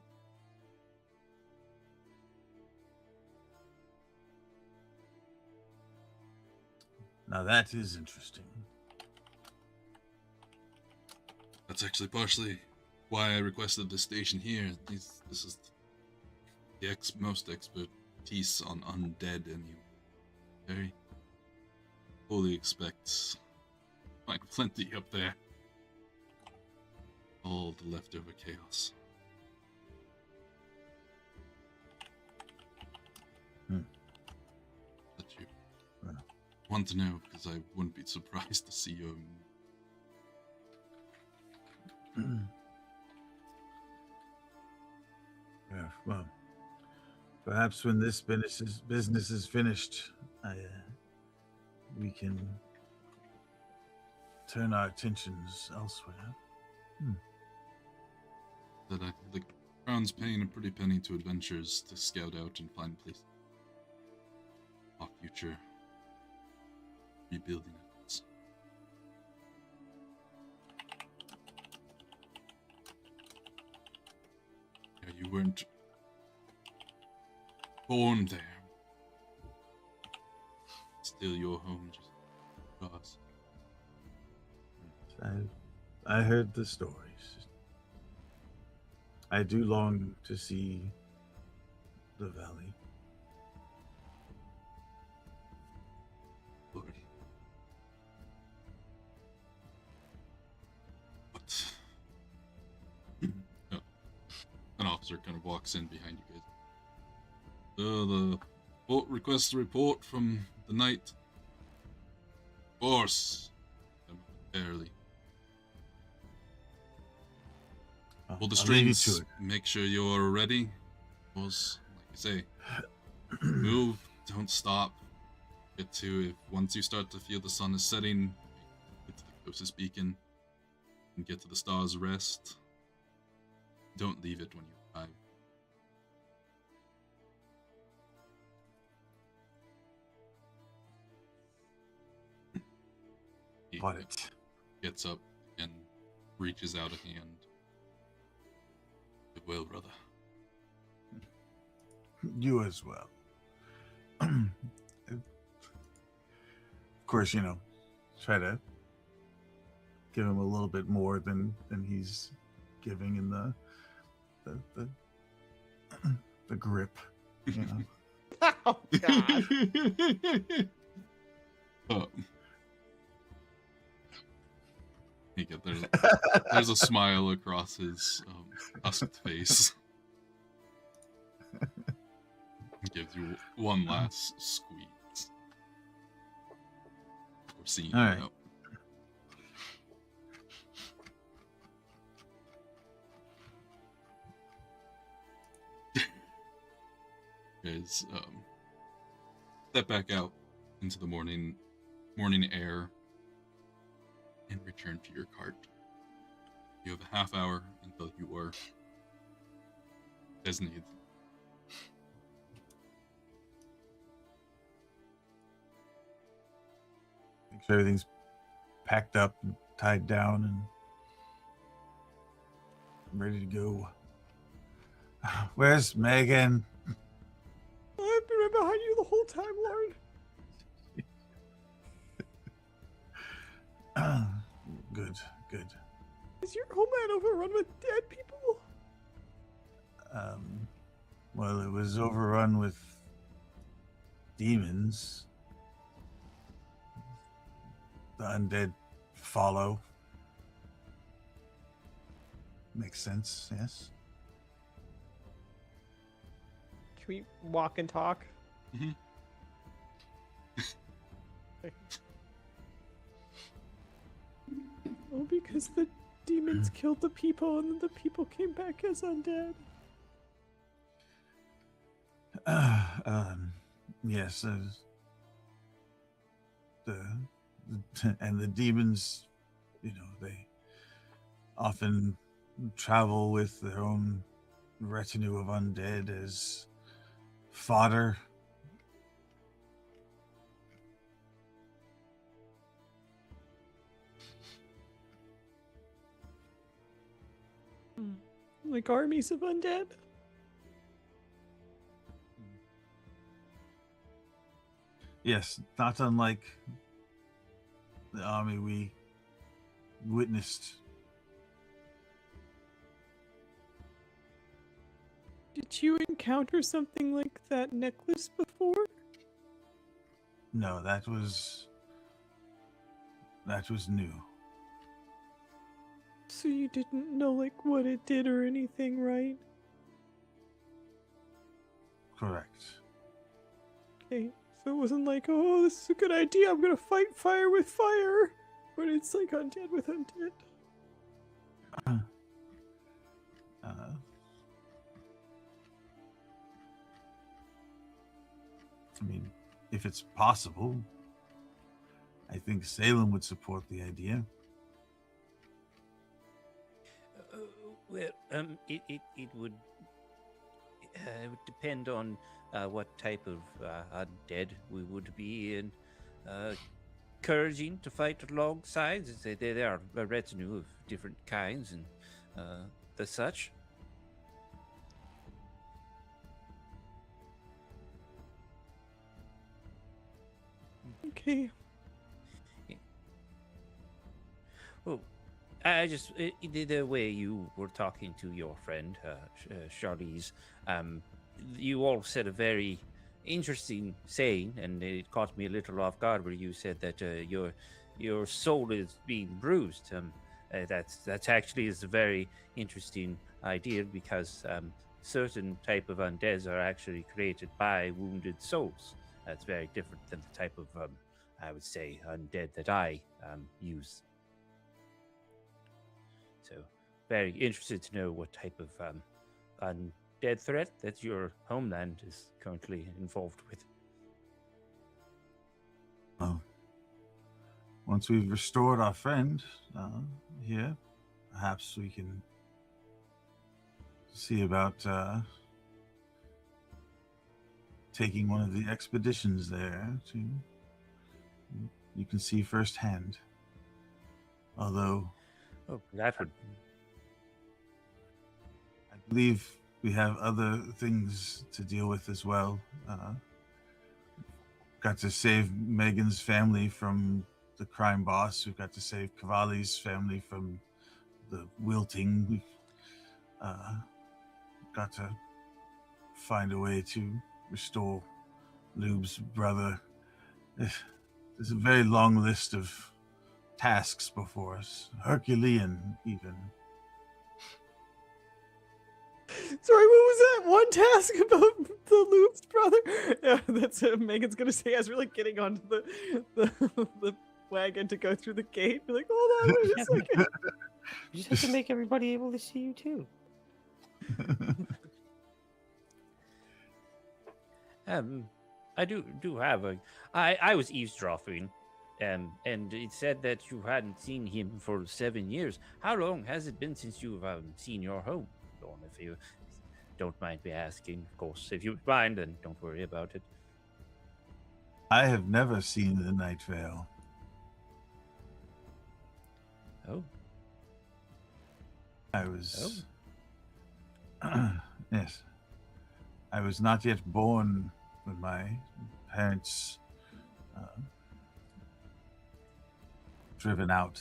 Now that is interesting. That's actually partially why I requested the station here. This is the most expertise on undead anyway. Very fully expect find plenty up there. All the leftover chaos. That you want to know, because I wouldn't be surprised to see you. Yeah, well, perhaps when this business is finished, we can turn our attentions elsewhere. That the Crown's paying a pretty penny to adventurers to scout out and find places. Our future rebuilding efforts. Yeah, you weren't born there. Still your home, just yours. I heard the stories. I do long to see the valley. Lord. What? Oh. An officer kind of walks in behind you guys. The boat requests a report from the night. Of course. Barely. Pull the I'll leave you to strings. it. Make sure you're ready. Was like you say, move. Don't stop. Get to if once you start to feel the sun is setting, get to the closest beacon and get to the Star's Rest. Don't leave it when you arrive. He Got it. gets up and reaches out a hand. Well, brother. You as well. Of course, try to give him a little bit more than he's giving in the grip. Oh God. There's a smile across his husked face. Gives you one last squeeze. We're seeing All you right. out. Guys, step back out into the morning air and return to your cart. You have a half hour until you are designated. Make sure everything's packed up and tied down and ready to go. Where's Megan? I've been right behind you the whole time, Lauren. Good. Is your homeland overrun with dead people? Well, it was overrun with demons. The undead follow. Makes sense, yes. Can we walk and talk? Mhm. Oh, because the demons killed the people and then the people came back as undead. Yes. The demons, they often travel with their own retinue of undead as fodder. Like armies of undead? Yes, not unlike the army we witnessed. Did you encounter something like that necklace before? No, that was that was new. So you didn't know like what it did or anything, right? Correct. Okay. So it wasn't like, oh, this is a good idea. I'm gonna fight fire with fire, but it's like undead with undead. I mean, if it's possible, I think Salem would support the idea. Well, it would depend on what type of undead we would be in. Encouraging to fight alongside. There are a retinue of different kinds and the such. Okay. Well, I just the way you were talking to your friend Charlize, you all said a very interesting saying, and it caught me a little off guard. Where you said that your soul is being bruised. That's actually is a very interesting idea because certain type of undeads are actually created by wounded souls. That's very different than the type of I would say undead that I use. So, very interested to know what type of undead threat that your homeland is currently involved with. Well, once we've restored our friend here, perhaps we can see about taking one of the expeditions there to. You can see firsthand. Although, that would. I believe we have other things to deal with as well. Got to save Megan's family from the crime boss. We've got to save Cavalli's family from the wilting. We've got to find a way to restore Lube's brother. There's a very long list of tasks before us, Herculean even. Sorry, what was that one task about the Luke's brother? Yeah, that's Megan's gonna say as we're like getting onto the wagon to go through the gate. Be like, hold on, wait a second. You just have to make everybody able to see you too. I do have a. I was eavesdropping, and it said that you hadn't seen him for 7 years. How long has it been since you've seen your home, Lorne? If you don't mind me asking, of course. If you mind, then don't worry about it. I have never seen the Night Vale. Oh. I was. Yes. I was not yet born when my parents driven out.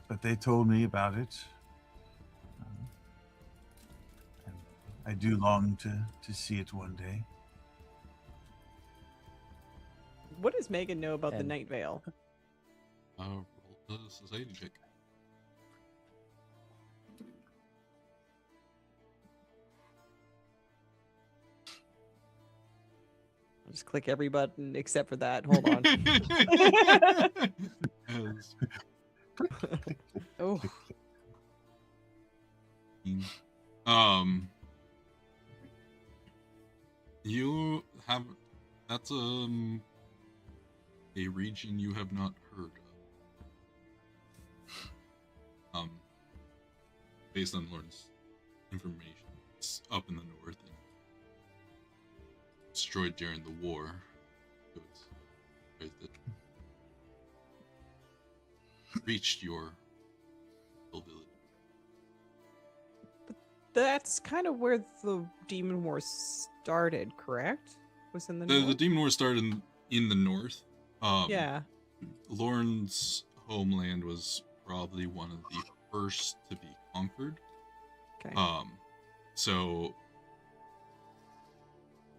But they told me about it. And I do long to see it one day. What does Megan know about the Night Vale? Roll the society check. I'll just click every button except for that. Hold on. Oh. You have that's a region you have not heard of. Based on Lorne's information, it's up in the north and destroyed during the war. So it's that reached your village. But that's kind of where the Demon War started, correct? Was in the north? The Demon War started in the north. Yeah. Lorne's homeland was probably one of the first to be conquered. Okay. So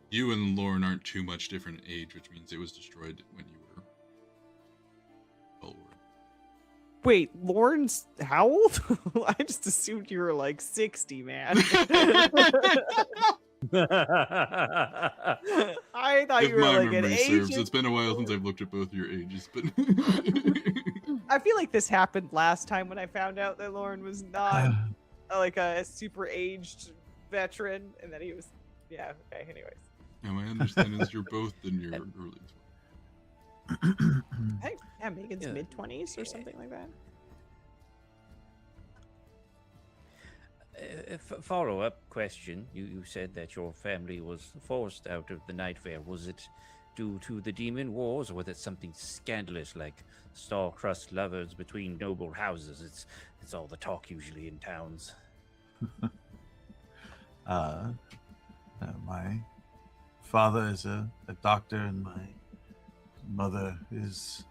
You and Lauren aren't too much different in age, which means it was destroyed when you were well over. Wait, Lauren's how old? I just assumed you were like 60, man. I thought If you were my like an memory serves, Asian. it's been a while since I've looked at both your ages, but I feel like this happened last time when I found out that Lauren was not like a super aged veteran, and then he was. Yeah. Okay. Anyways, yeah, my understanding is you're both in your early 20s. I think Megan's Yeah. mid-20s or something like that. Follow-up question. You said that your family was forced out of the Night Fair. Was it due to the demon wars, or was it something scandalous like star-crossed lovers between noble houses? It's all the talk usually in towns. My father is a doctor, and my mother is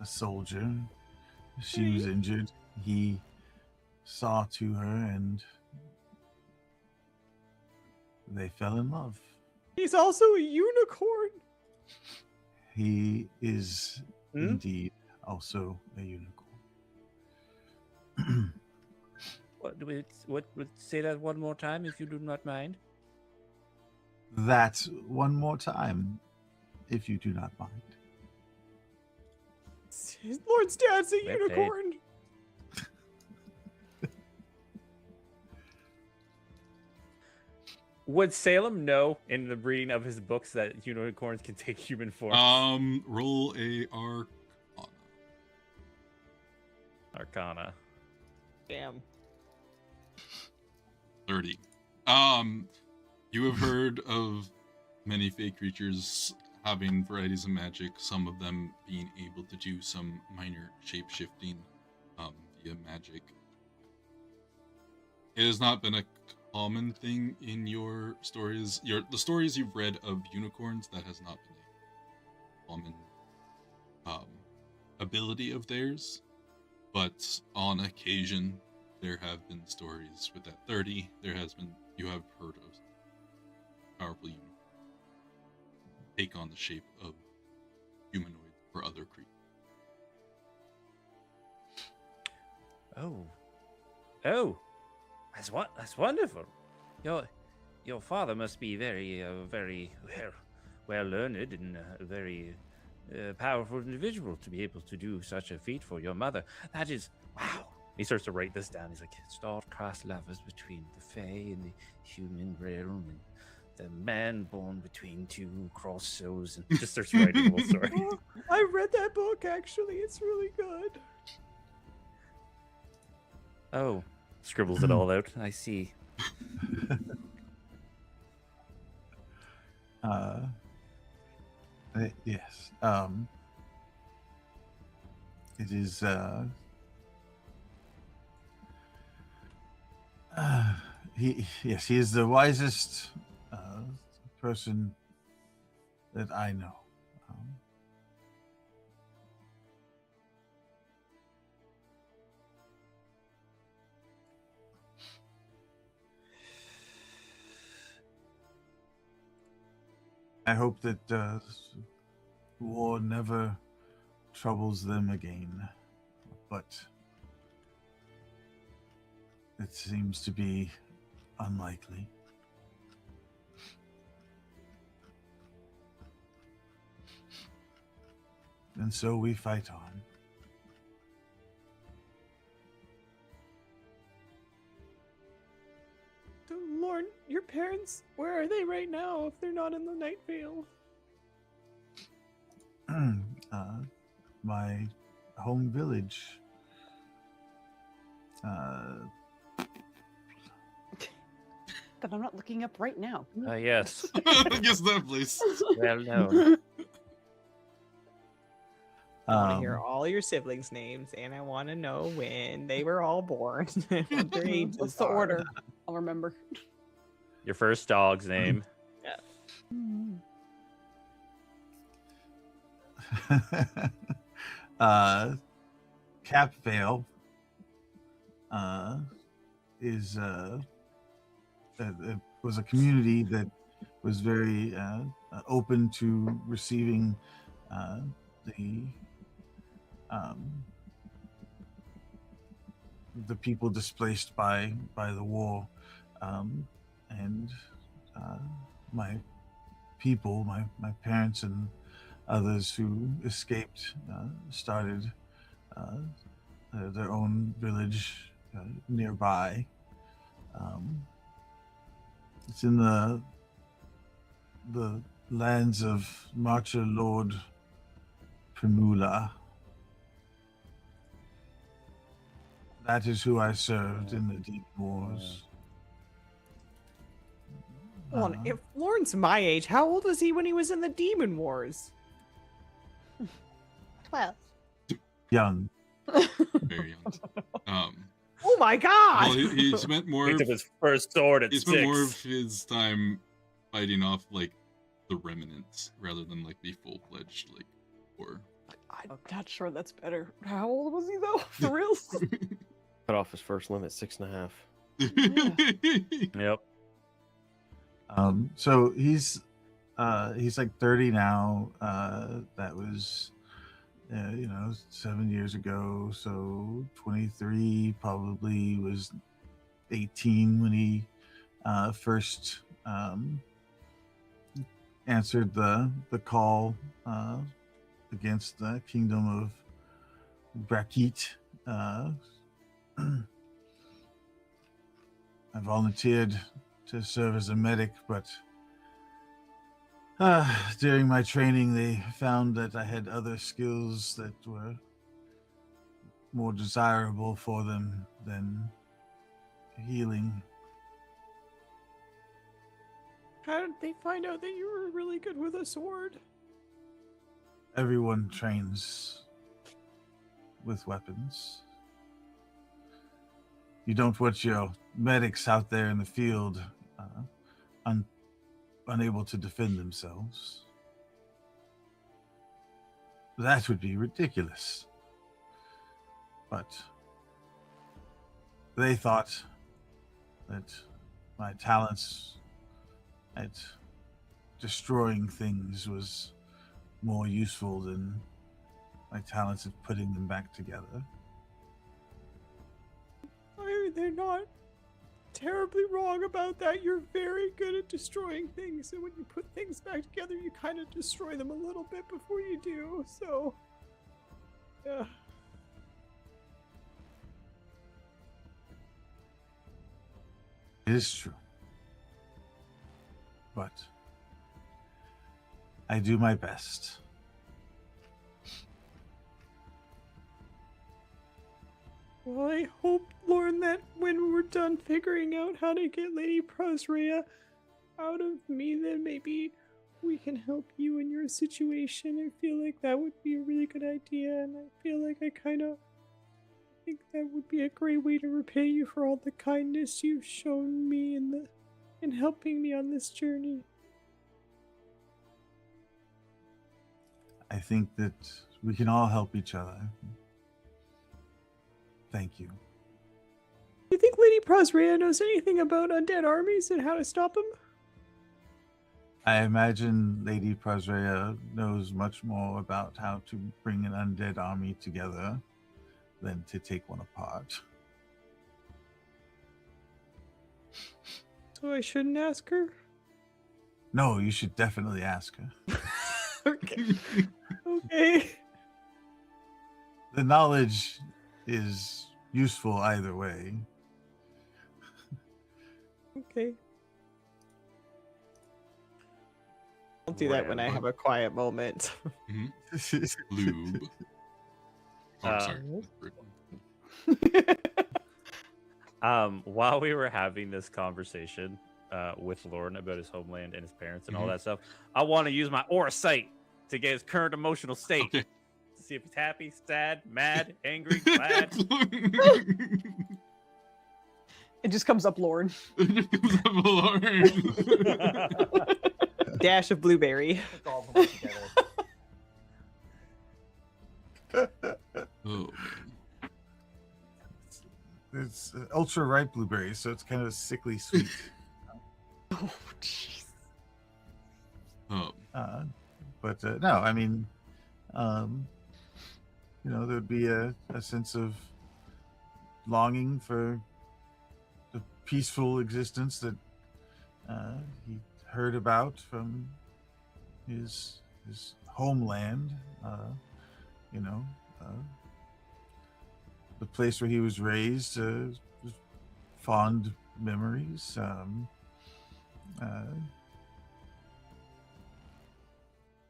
a soldier. She was injured. He saw to her, and they fell in love. He's also a unicorn. He is indeed also a unicorn. What would say that one more time, if you do not mind? That one more time, if you do not mind. Lauren's dad's a Well played. unicorn. Would Salem know in the reading of his books that unicorns can take human form? Roll a Arcana. Damn. 30. You have heard of many fake creatures having varieties of magic, some of them being able to do some minor shape-shifting via magic. It has not been a common thing in your stories. The stories you've read of unicorns, that has not been a common ability of theirs. But on occasion, there have been stories with that 30. You have heard of powerful unicorns take on the shape of humanoid or other creatures. Oh, that's wonderful. Your father must be very well learned and a very powerful individual to be able to do such a feat for your mother. That is wow. He starts to write this down. He's like, Star-crossed lovers between the Fae and the human realm, and the man born between two crossed souls, and just starts writing the whole story. Oh, I read that book actually. It's really good. oh, Scribbles it all out. I see. Yes. It is. He is the wisest person that I know. I hope that war never troubles them again, but it seems to be unlikely. And so we fight on. So, Lauren, your parents, where are they right now if they're not in the Night Vale? My home village. That I'm not looking up right now. Yes. Guess that place. Well known. I want to hear all your siblings' names, and I want to know when they were all born. and what their ages What's the are. order? I'll remember. Your first dog's name. Cap Vale is was a community that was very open to receiving the people displaced by the war, and my people, my parents and others who escaped started their own village nearby. It's in the lands of Marcher Lord Primula. That is who I served in the Deep Wars. Hold on, if Lauren's my age, how old was he when he was in the Demon Wars? 12. Young. Very young. Oh my god! Well, he spent more. Picked up his first sword at He 6. spent more of his time fighting off like the remnants rather than like the full-fledged like war. I'm not sure that's better. How old was he though? For reals? Cut off his first limb at 6.5. Yep. So he's like 30 now. That was 7 years ago. So 23, probably was 18 when he first answered the call against the kingdom of Brakit. I volunteered to serve as a medic, but during my training, they found that I had other skills that were more desirable for them than healing. How did they find out that you were really good with a sword? Everyone trains with weapons. You don't want your medics out there in the field unable to defend themselves. That would be ridiculous. But they thought that my talents at destroying things was more useful than my talents of putting them back together. They're not terribly wrong about that. You're very good at destroying things, and when you put things back together, you kind of destroy them a little bit before you do, so... Yeah. It is true. But I do my best. Well, I hope, Lauren, that when we're done figuring out how to get Lady Prosrea out of me, then maybe we can help you in your situation. I feel like that would be a really good idea, and I feel like I think that would be a great way to repay you for all the kindness you've shown me in helping me on this journey. I think that we can all help each other. Thank you. Do you think Lady Prosrea knows anything about undead armies and how to stop them? I imagine Lady Prosrea knows much more about how to bring an undead army together than to take one apart. So I shouldn't ask her? No, you should definitely ask her. Okay. Okay. The knowledge is useful either way. Okay. I'll do that when I have a quiet moment. Lube. Oh, sorry. While we were having this conversation with Lauren about his homeland and his parents and all that stuff, I want to use my aura sight to get his current emotional state. Okay. To see if he's happy, sad, mad, angry, glad. It just comes up Lauren. It comes up Lauren. Dash of blueberry. It's all of them together. Oh, It's ultra ripe blueberries, so it's kind of sickly sweet. Oh, jeez. but no, I mean, there'd be a sense of longing for the peaceful existence that he heard about from his homeland. The place where he was raised, fond memories.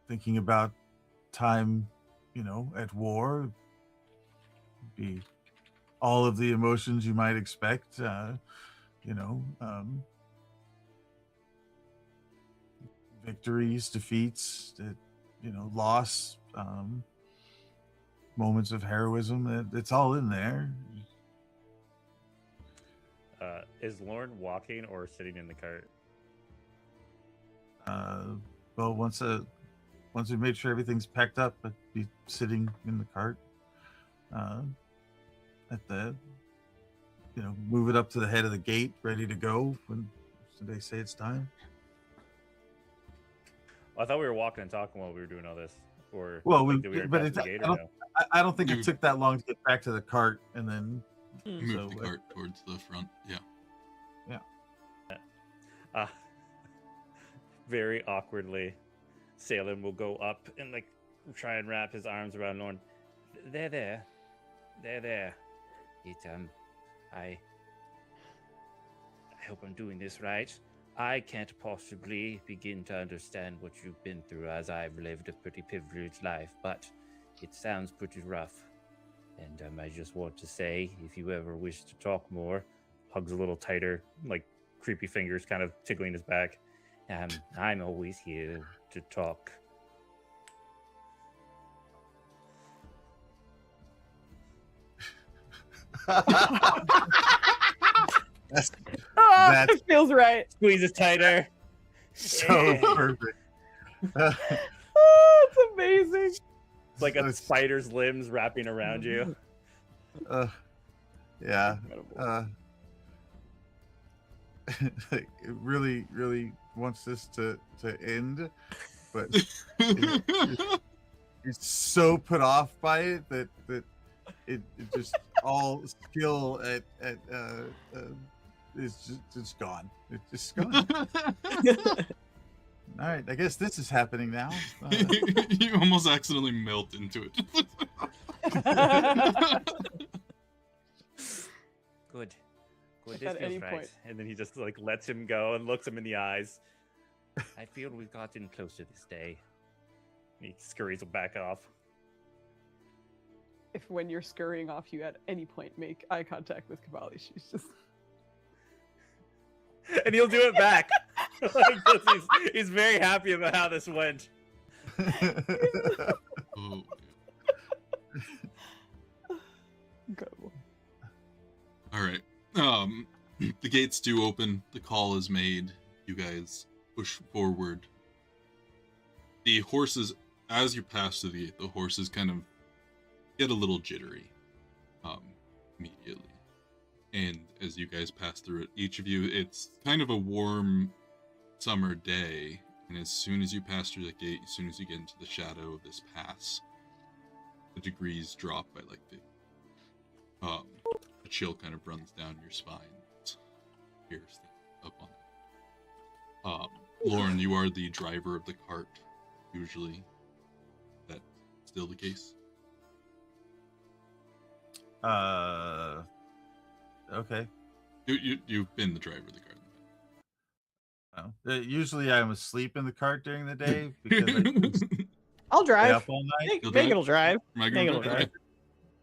Thinking about time, at war, be all of the emotions you might expect. Victories, defeats, loss, moments of heroism. It's all in there. Is Lauren walking or sitting in the cart? Well, once we made sure everything's packed up, I'd be sitting in the cart. At the, move it up to the head of the gate, ready to go when they say it's time. I thought we were walking and talking while we were doing all this. Or well, did we but the gate or no? I don't think it took that long to get back to the cart and then move the cart towards the front. Yeah. Very awkwardly, Salem will go up and try and wrap his arms around Lauren. They're there. I hope I'm doing this right. I can't possibly begin to understand what you've been through, as I've lived a pretty privileged life, but it sounds pretty rough. And I just want to say, if you ever wish to talk more, hugs a little tighter, creepy fingers kind of tickling his back. I'm always here to talk. That feels right. Squeezes tighter. So perfect. It's amazing. It's like a spider's limbs wrapping around you. Yeah. It really, really wants this to end, but he's so put off by it that it just all skill at is just gone. It's just gone. All right, I guess this is happening now. You almost accidentally melt into it. Good. If This at any feels right. point- And then he just lets him go and looks him in the eyes. I feel we've gotten closer this day. He scurries back off. If when you're scurrying off, you at any point make eye contact with Kabali, she's just. And he'll do it back. He's very happy about how this went. Oh. Incredible. All right. The gates do open. The call is made. You guys push forward. The horses, as you pass through the gate, the horses kind of get a little jittery immediately. And as you guys pass through it, each of you, it's kind of a warm summer day. And as soon as you pass through the gate, as soon as you get into the shadow of this pass, the degrees drop by a chill kind of runs down your spine. Here, up on it. Lauren, you are the driver of the cart, usually. Is that still the case? Okay. You've been the driver of the cart. Usually I'm asleep in the cart during the day because I'll stay drive. up all night. Megan will drive. Megan Megan will will drive. drive.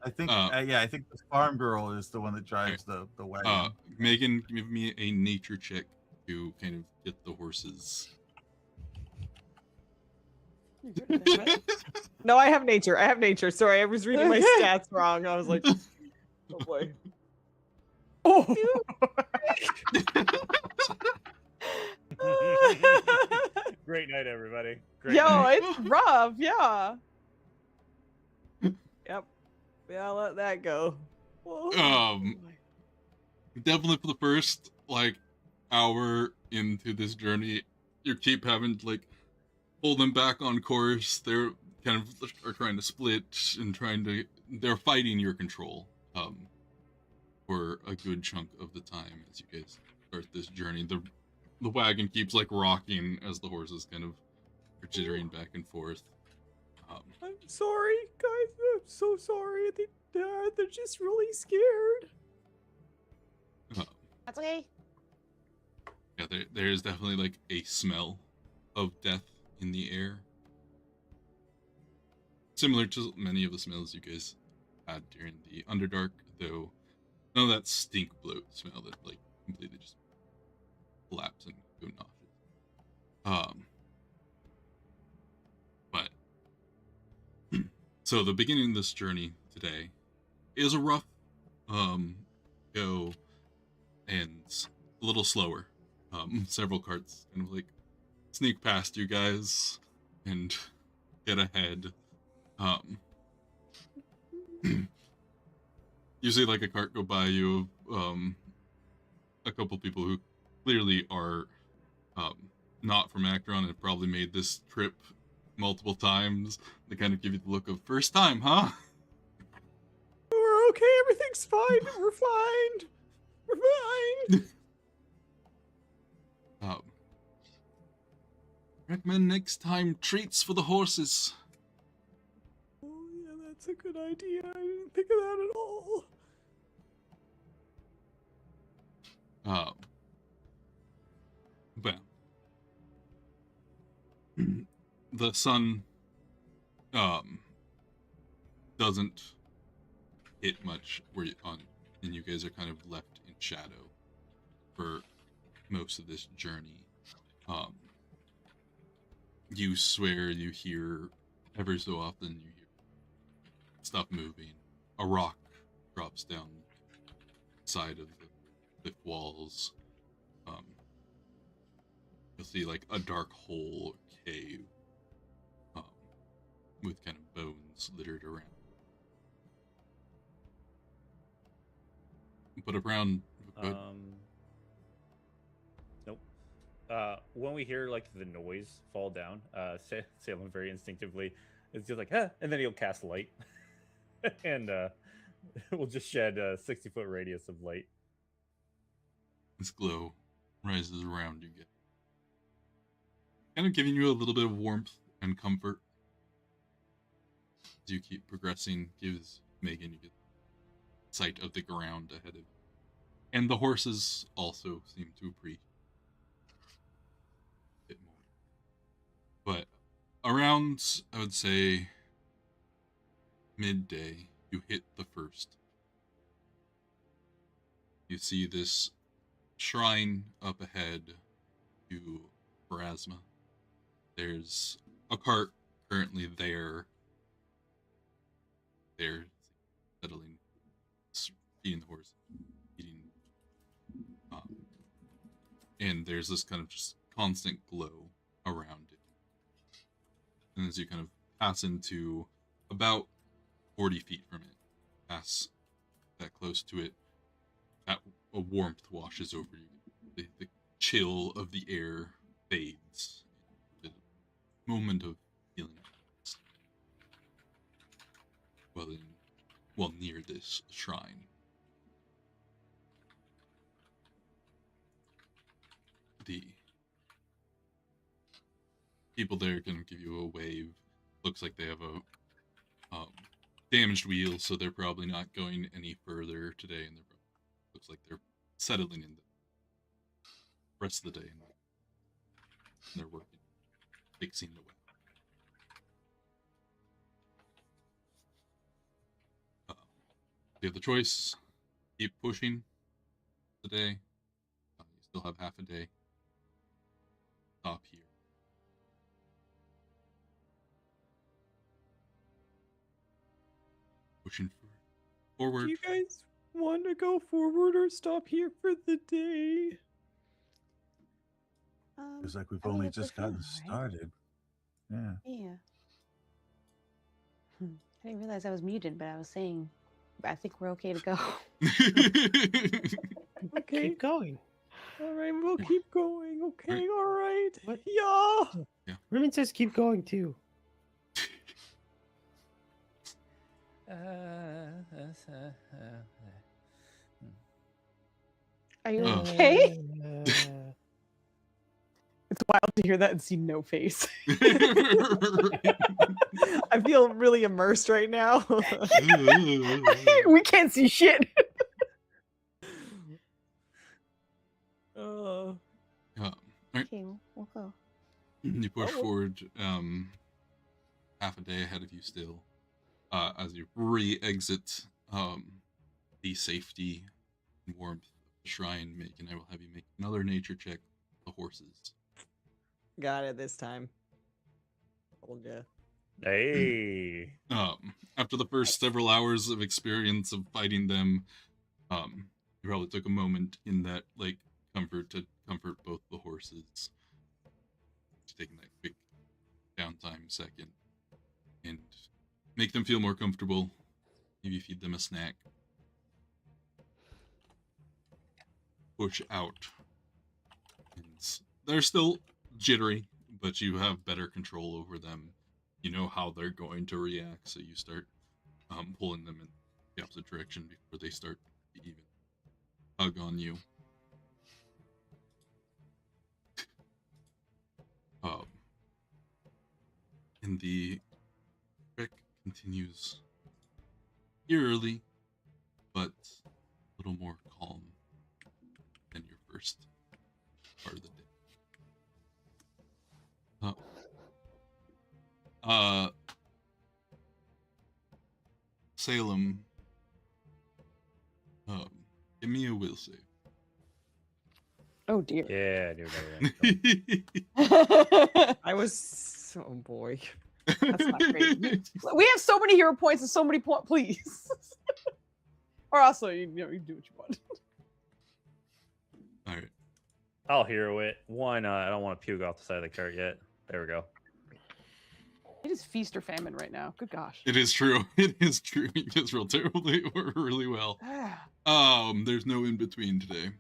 I think, I think the farm girl is the one that drives the wagon. Megan, give me a nature check to kind of get the horses. No, I have nature. Sorry, I was reading my stats wrong. I was like, oh boy. Oh. Great night, everybody. It's rough. Yeah. Yep. Yeah, I'll let that go. Definitely for the first hour into this journey, you keep having pull them back on course. They're kind of are trying to split and they're fighting your control for a good chunk of the time as you guys start this journey. The wagon keeps like rocking as the horses kind of are jittering back and forth. I'm sorry, guys. I'm so sorry. They're just really scared. That's okay. Yeah, there is definitely like a smell of death in the air. Similar to many of the smells you guys had during the Underdark, though none of that stink bloat smell that like completely just collapse and go nauseous. But so the beginning of this journey today is a rough go and a little slower. Several carts kind of like sneak past you guys and get ahead. Usually like a cart go by you, a couple people who clearly are not from Acron and have probably made this trip multiple times. They kind of give you the look of first time, huh? We're okay. Everything's fine. We're fine. We're fine. Recommend next time treats for the horses. Oh, yeah, that's a good idea. I didn't think of that at all. Well, the sun doesn't hit much and you guys are kind of left in shadow for most of this journey. You swear you hear every so often you hear stuff moving. A rock drops down the side of the cliff walls. You'll see like a dark hole or cave with kind of bones littered around. But around Nope. When we hear like the noise fall down, Salem very instinctively is just like, huh, and then he'll cast light, and we'll just shed a 60-foot radius of light. This glow rises around you, kind of giving you a little bit of warmth and comfort. As you keep progressing, gives Megan you get sight of the ground ahead of you. And the horses also seem to appreciate a bit more. But around, I would say, midday, you hit the first. You see this shrine up ahead to Pharasma. There's a cart currently there. They're settling, feeding the horse, eating. And there's this kind of just constant glow around it. And as you kind of pass into about 40 feet from it, pass that close to it, a warmth washes over you. The chill of the air fades. The moment of feeling well near this shrine. The people there can give you a wave. Looks like they have a damaged wheel, so they're probably not going any further today, and looks like they're settling in the rest of the day, and they're working, fixing the wheel. You have the choice: keep pushing today. You still have half a day. Stop here. Pushing forward. Do you guys want to go forward or stop here for the day? It's like we've I mean, only if we're just gotten feeling all right. started. Yeah. Yeah. I didn't realize I was muted, but I was saying I think we're okay to go. Okay. Keep going. All right, we'll keep going. Okay, all right. What? Yeah. Rimmon says keep going too. Are you Oh. okay? It's wild to hear that and see no face. I feel really immersed right now. We can't see shit. Okay, we'll go. You push Oh. forward half a day ahead of you still as you re-exit the safety and warmth of the shrine. And I will have you make another nature check. The horses. Got it this time. Told ya. Hey. After the first several hours of experience of fighting them, you probably took a moment in that like comfort to comfort both the horses. Just taking that quick downtime second and make them feel more comfortable. Maybe feed them a snack. Push out. And they're still jittery, but you have better control over them. You know how they're going to react, so you start pulling them in the opposite direction before they start to even hug on you. And the trek continues eerily, but a little more calm than your first part of the day. Salem, give me a will save. Oh dear. Yeah, I knew that. I was. Oh boy. That's not great. We have so many hero points and so many points. Please. Or also, you do what you want. All right. I'll hero it. Why not? I don't want to puke off the side of the cart yet. There we go. It is feast or famine right now. Good gosh. It is true. It is true. You just roll terribly or really well. There's no in between today.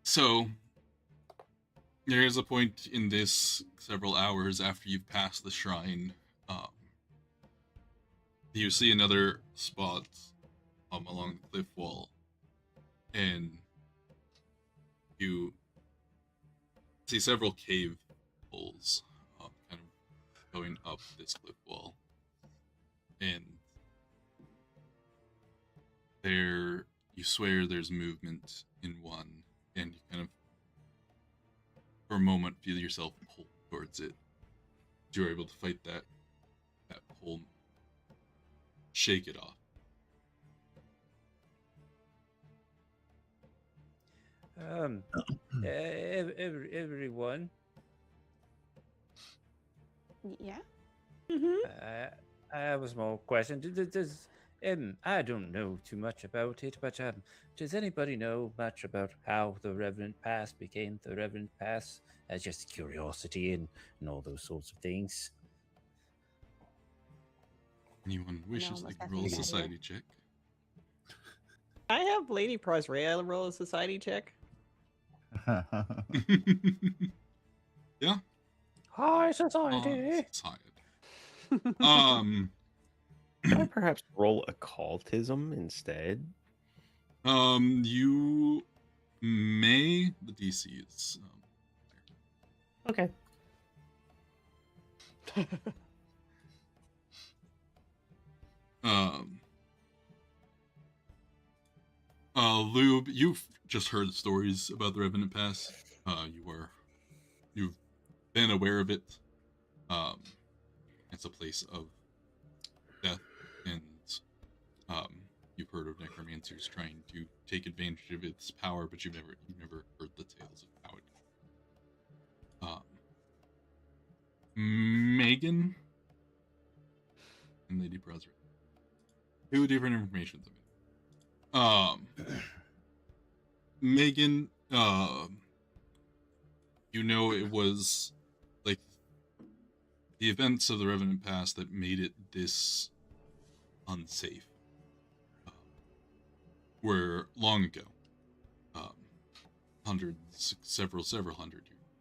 So there is a point in this several hours after you've passed the shrine. You see another spot along the cliff wall, and you see several cave holes kind of going up this cliff wall, and there you swear there's movement in one, and you kind of for a moment feel yourself pulled towards it. You're able to fight that pull, shake it off. Everyone. Yeah. I have a small question. Does I don't know too much about it, but does anybody know much about how the Revenant Pass became the Revenant Pass? As just curiosity and all those sorts of things. Anyone wishes No, they can most roll a definitely not society check. I have Lady Prosrea roll a society check. Yeah. Hi, society. Society. Can I perhaps roll occultism instead? You may. The DC is. Okay. Lube, you've just heard stories about the Revenant Pass. You've been aware of it. It's a place of death, and you've heard of necromancers trying to take advantage of its power, but you've never heard the tales of how it. Megan and Lady Prosra. Two different information to me. Megan, you know it was like the events of the Revenant Pass that made it this unsafe. Were long ago. several hundred years,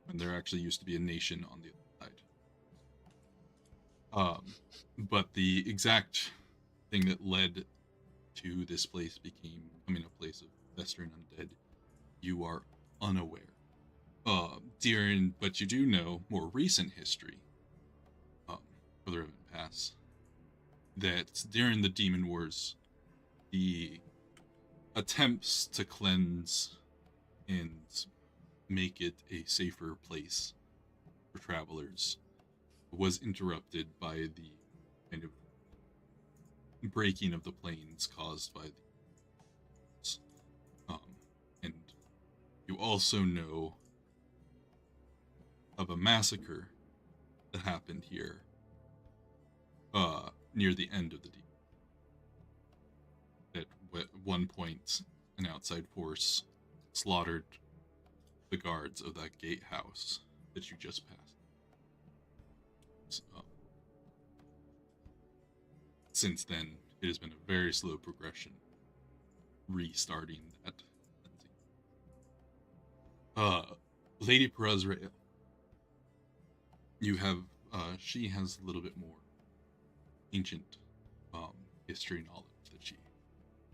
when there actually used to be a nation on the other side. But the exact thing that led to this place becoming a place of festering undead, you are unaware. But you do know more recent history, for the Riven Pass, that during the Demon Wars, the attempts to cleanse and make it a safer place for travelers was interrupted by the kind of breaking of the planes caused by the and you also know of a massacre that happened here near the end of the deal. At one point, an outside force slaughtered the guards of that gatehouse that you just passed. Since then, it has been a very slow progression, restarting that. Lady Perazrael, you have, she has a little bit more ancient history knowledge that she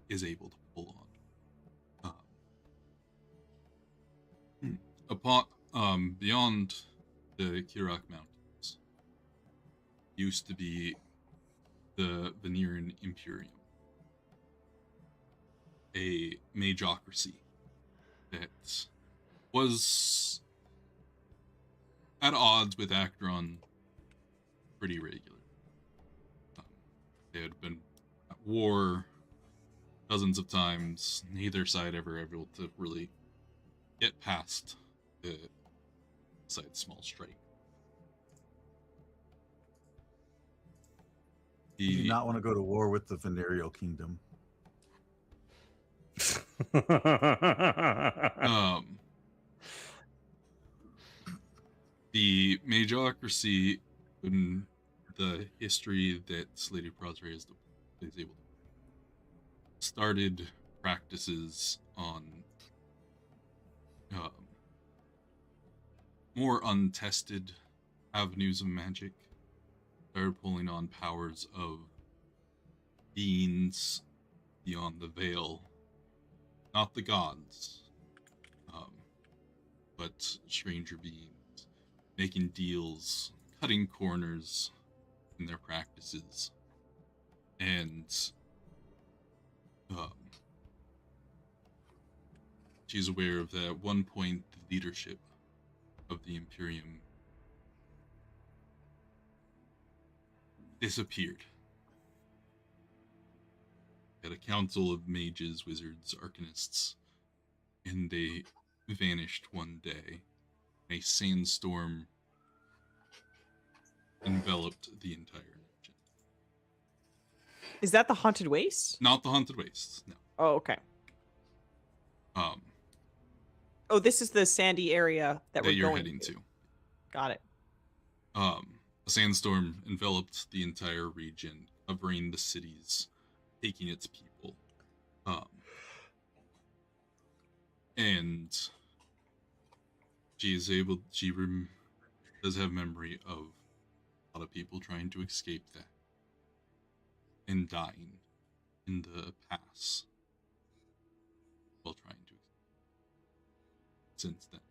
is able to pull on. Beyond the Kirak Mountains used to be the Veneran Imperium, a magocracy that was at odds with Actron pretty regularly. They had been at war dozens of times, neither side ever able to really get past the side's small strike. You do not want to go to war with the Venereal Kingdom. The magocracy, in the history that Lady Perazrael is able to, started practices on more untested avenues of magic. Started pulling on powers of beings beyond the veil. Not the gods, but stranger beings, making deals, cutting corners in their practices, and she's aware of that. At one point, the leadership of the Imperium disappeared. Had a council of mages, wizards, arcanists, and they vanished one day. A sandstorm enveloped the entire region. Is that the Haunted Waste? Not the Haunted Wastes, no. Oh, okay. Oh, this is the sandy area that we're you're going heading to. Got it. A sandstorm enveloped the entire region, covering the cities, taking its people. And she is able, does have memory of a lot of people trying to escape that and dying in the pass while trying to escape. Since then,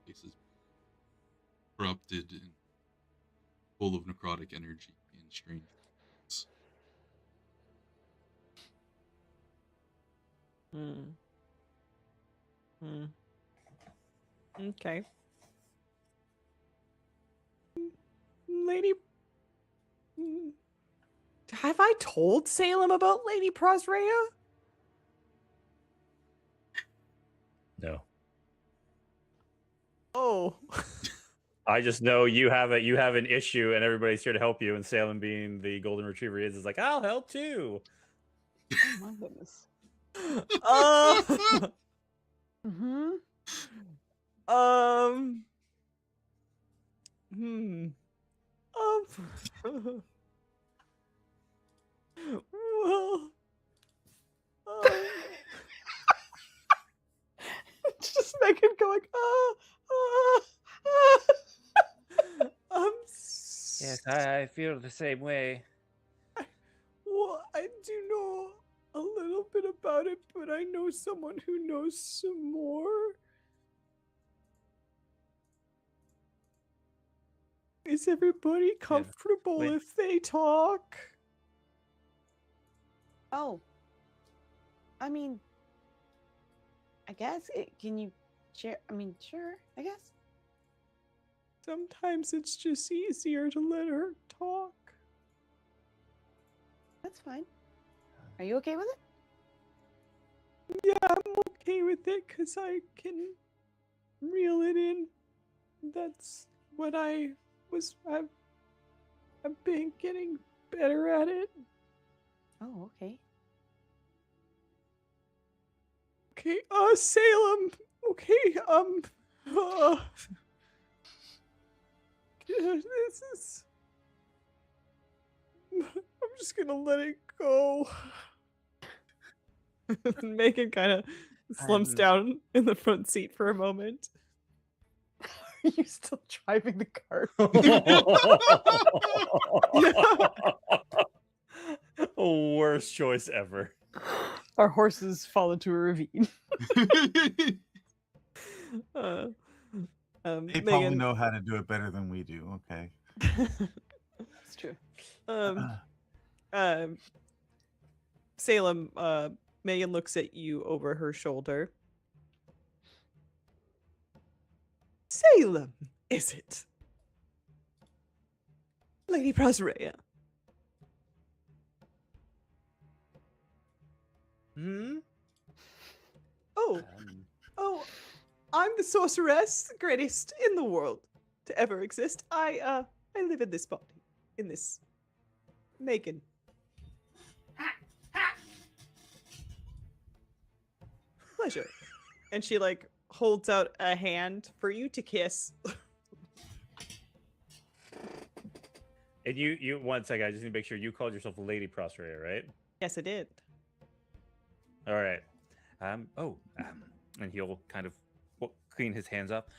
places corrupted and full of necrotic energy and strange things. Okay. Lady... Have I told Salem about Lady Perazrael? No. Oh. I just know you have an issue and everybody's here to help you, and Salem, being the golden retriever is like, I'll help too. Oh my goodness. Mm-hmm. Well, I feel the same way. Well, I do know a little bit about it, but I know someone who knows some more. Is everybody comfortable wait. if they talk? Oh. I mean, I guess. Can you share? I mean, sure, I guess. Sometimes it's just easier to let her talk. That's fine. Are you okay with it? Yeah, I'm okay with it because I can reel it in. That's what I've been getting better at it. Oh, okay. Okay, Salem. Okay, this is. I'm just gonna let it go. Megan kind of slumps down in the front seat for a moment. Are you still driving the car? Worst choice ever. Our horses fall into a ravine. Uh, They probably Megan, know how to do it better than we do. Okay. It's true. Salem, Megan looks at you over her shoulder. Salem, is it? Lady Prosrea. Hmm? Oh, I'm the sorceress, greatest in the world to ever exist. I live in this body, in this. Megan. Pleasure. And she like holds out a hand for you to kiss. And you 1 second, I just need to make sure you called yourself Lady Prosperia, right? Yes, I did. All right. And he'll kind of clean his hands up.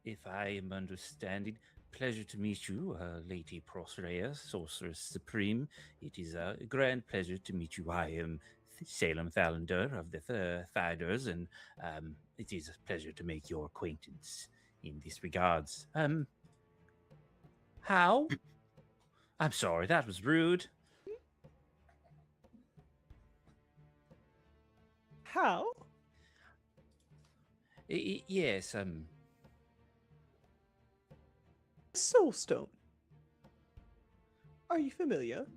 If I am understanding, pleasure to meet you, Lady Prosperia, Sorceress Supreme. It is a grand pleasure to meet you. I am Salem Thalander of the Fighters, and it is a pleasure to make your acquaintance in this regards. How? I'm sorry, that was rude. How? Yes, Soulstone. Are you familiar?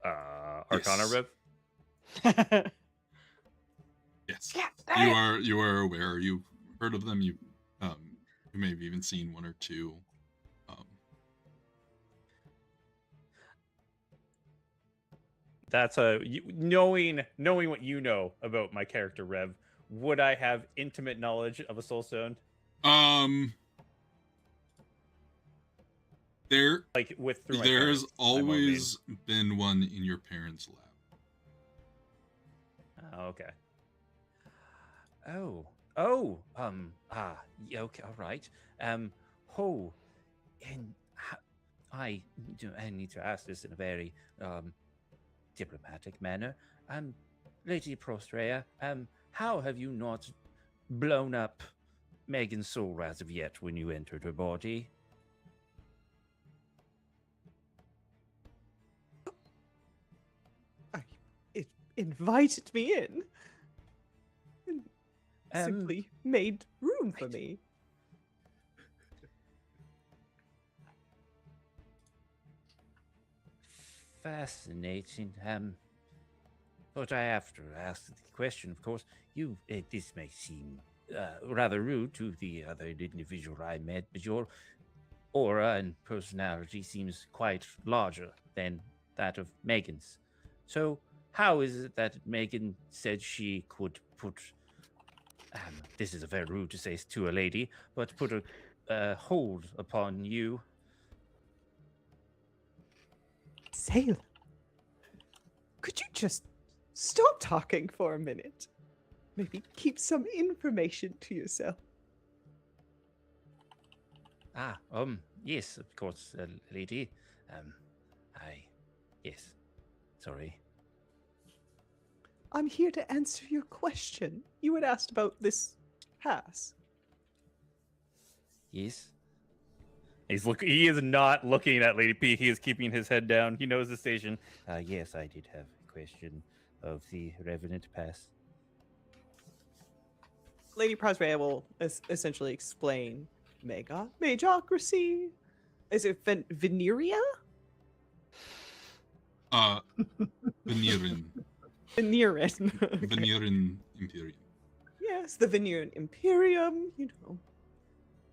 Arcana Yes. Rev? Yes. Yeah. You are aware. You've heard of them. You may have even seen one or two. That's knowing what you know about my character Rev. Would I have intimate knowledge of a soulstone? There Like through my there's parents, always been one in your parents' lab. Oh, okay. Yeah, okay, all right. And I need to ask this in a very diplomatic manner. Lady Prostrea, how have you not blown up Megan's soul as of yet when you entered her body? It invited me in. And simply made room for me. Fascinating. But I have to ask the question, of course. This may seem rather rude to the other individual I met, but your aura and personality seems quite larger than that of Megan's. So, how is it that Megan said she could put, this is very rude to say to a lady, but put a hold upon you? Salem, could you just stop talking for a minute? maybe keep some information to yourself. Yes, of course, lady. Yes, sorry. I'm here to answer your question. You had asked about this pass. Yes. He is not looking at Lady P. He is keeping his head down. He knows the station. Yes, I did have a question of the Revenant Pass. Lady Prosperia will essentially explain Magocracy. Is it Veneria? Venerin. Venerin. Okay. Venerin Imperium. Yes, the Veneran Imperium,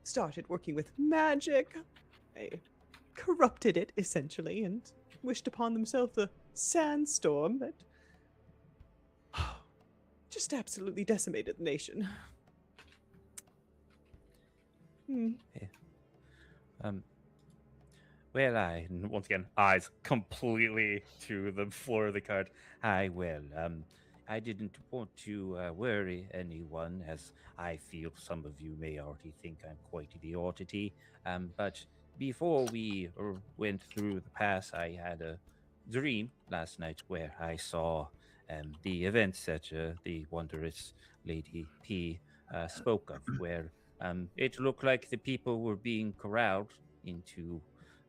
started working with magic. They corrupted it, essentially, and wished upon themselves a sandstorm that just absolutely decimated the nation. Well, Once again, eyes completely to the floor of the cart. I didn't want to worry anyone, as I feel some of you may already think I'm quite the oddity. But before we went through the pass, I had a dream last night where I saw the events that the wondrous Lady P spoke of, where it looked like the people were being corralled into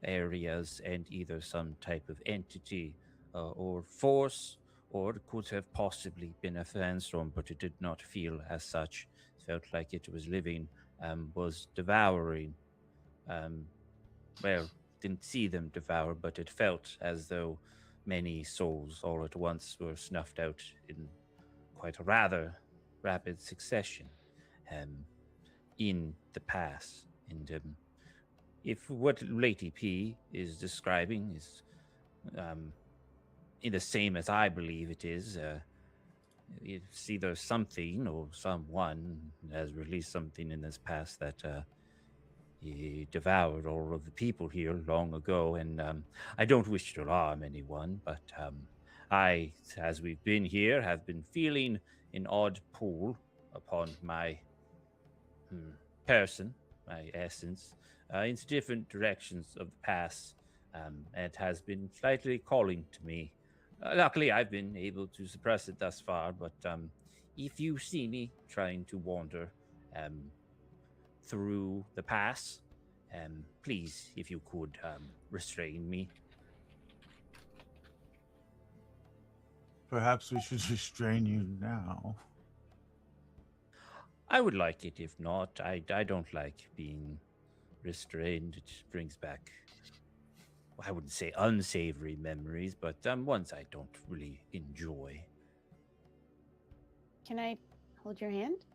areas, and either some type of entity or force, or it could have possibly been a sandstorm, but it did not feel as such. It felt like it was living, was devouring. Didn't see them devour, but it felt as though many souls all at once were snuffed out in quite a rather rapid succession in the pass. And if what Lady P is describing is in the same as I believe it is, it's either something or someone has released something in this past that he devoured all of the people here long ago. And I don't wish to alarm anyone, but I, as we've been here, have been feeling an odd pull upon my person, my essence, into different directions of the past. It has been slightly calling to me. Luckily, I've been able to suppress it thus far, but if you see me trying to wander through the pass, please, if you could, restrain me. Perhaps we should restrain you now. I would like it. If not, I don't like being restrained. It brings back, I wouldn't say unsavory memories, but ones I don't really enjoy. Can I hold your hand?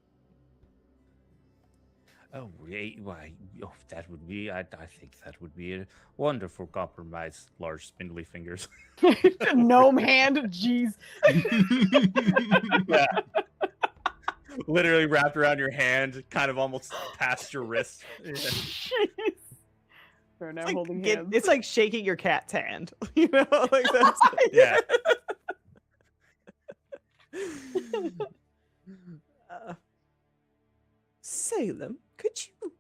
Oh, why? Oh, that would be. I think that would be a wonderful compromise. Large, spindly fingers. Gnome hand, jeez. Yeah. Literally wrapped around your hand, kind of almost past your wrist. Yeah. Jeez. We're now It's like, holding hands. it's like shaking your cat's hand. Like that's Yeah. Salem, could you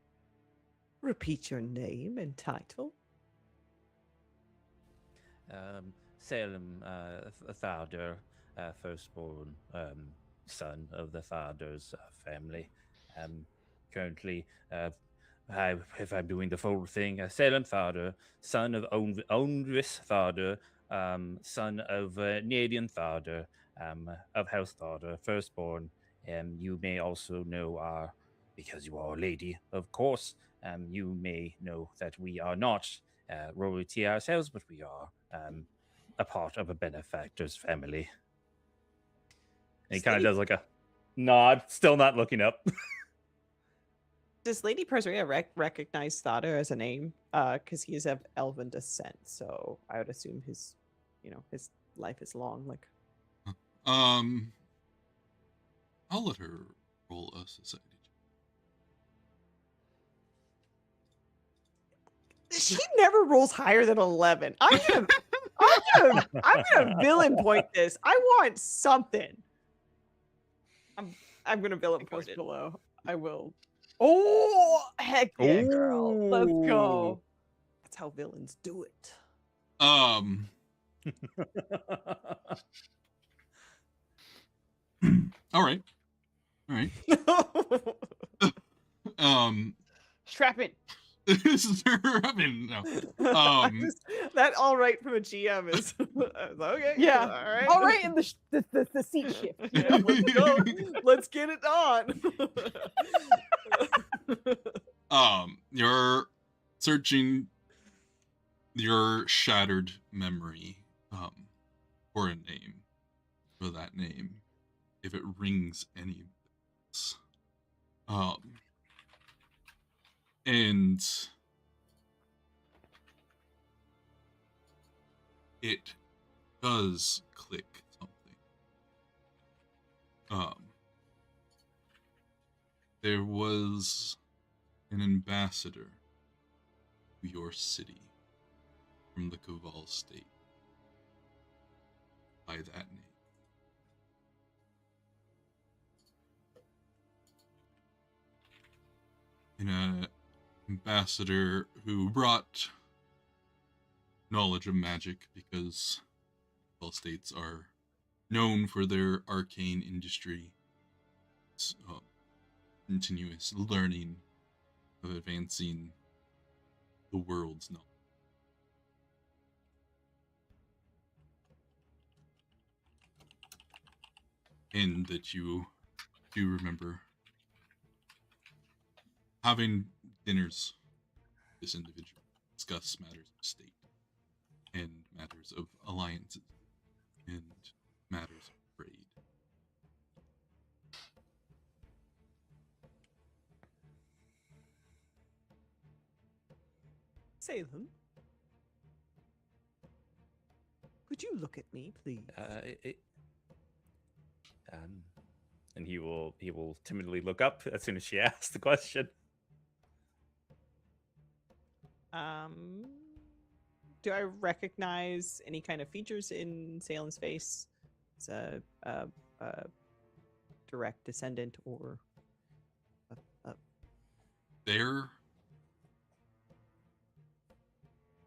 repeat your name and title? Salem Tharder, firstborn son of the Tharders family. Currently, if I'm doing the full thing, Salem Tharder, son of Ondris Tharder, son of Nadian Tharder, of House Tharder, firstborn. You may also know because you are a lady, of course, you may know that we are not royalty ourselves, but we are a part of a benefactor's family. And he kind of does like a nod, still not looking up. Does Lady Perseria recognize Thada as a name? Because he is of elven descent, so I would assume his life is long. Like, I'll let her roll a society. she never rolls higher than 11. I'm gonna villain point this. I want something. I'm gonna bill It it goes ported. below. I will. Oh, heck yeah, girl. Let's go. That's how villains do it. Um. All right. All right. Strap in. I mean, no. That all right from a GM is okay. Yeah. All right. All right, in the seat shift. Yeah, let's go. Let's get it on. You're searching your shattered memory for a name, for that name, if it rings any bells. And it does click something. There was an ambassador to your city from the Kaval state by that name. An ambassador who brought knowledge of magic, because all states are known for their arcane industry, continuous learning of advancing the world's knowledge. And that you do remember having dinners with this individual, discuss matters of state and matters of alliances and matters of trade. Salem, could you look at me, please? And he will timidly look up as soon as she asks the question. Do I recognize any kind of features in Salem's face? It's a direct descendant or There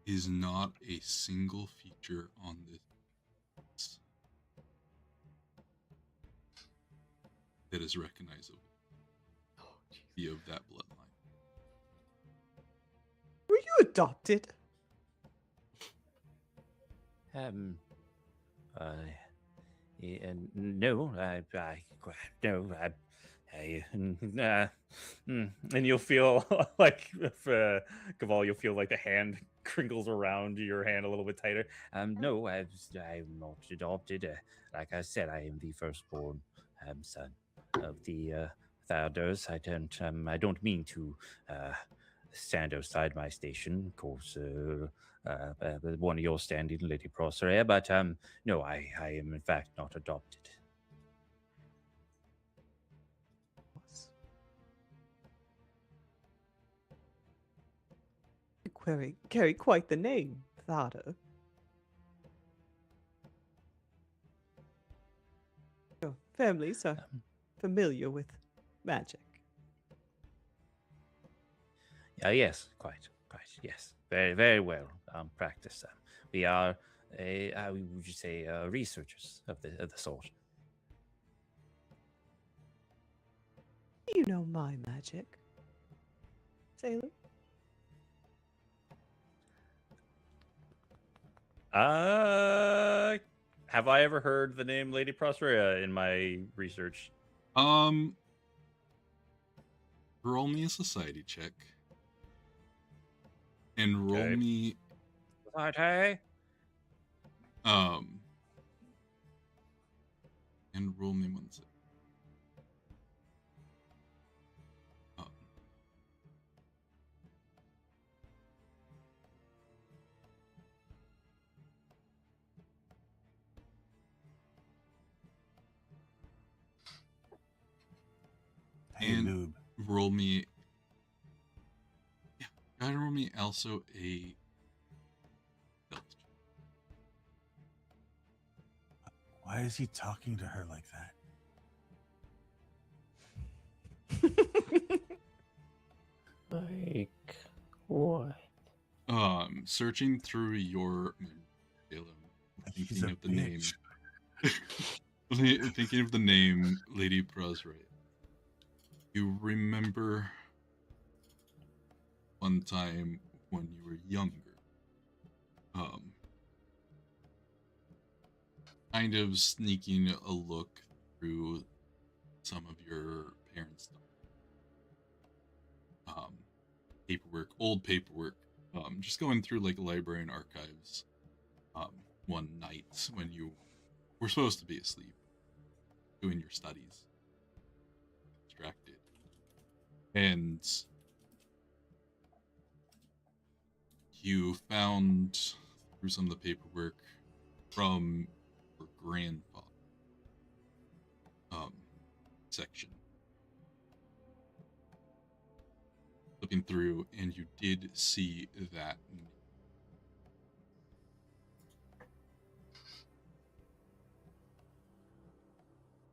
is not a single feature on this that is recognizable via of that bloodline. Were you adopted? No, and you'll feel like Gaval, you'll feel like the hand crinkles around your hand a little bit tighter. No, I'm not adopted. Like I said, I am the firstborn son of the founders. I don't mean to stand outside my station, of course. One of your standing, Lady Prospera, but no, I am in fact not adopted. You carry quite the name, Thada. Your families are familiar with magic. Yes, quite, yes. Very, very well practiced. We are, how would you say, researchers of the sort. Do you know my magic, Sailor? Have I ever heard the name Lady Prospera in my research? Roll me a society check. And roll Okay. me Society? and roll me 1 second. Hey, And noob. roll me. Yeah, gotta roll me also a stealth check. Why is he talking to her like that? Like what? Searching through your Salem, He's thinking a of the name. bitch. Thinking of the name Lady Prosray. You remember one time when you were younger, kind of sneaking a look through some of your parents' stuff. Paperwork, old paperwork, just going through like library and archives, one night when you were supposed to be asleep, doing your studies, distracted, and you found through some of the paperwork from your grandfather, section. Looking through, and you did see that name.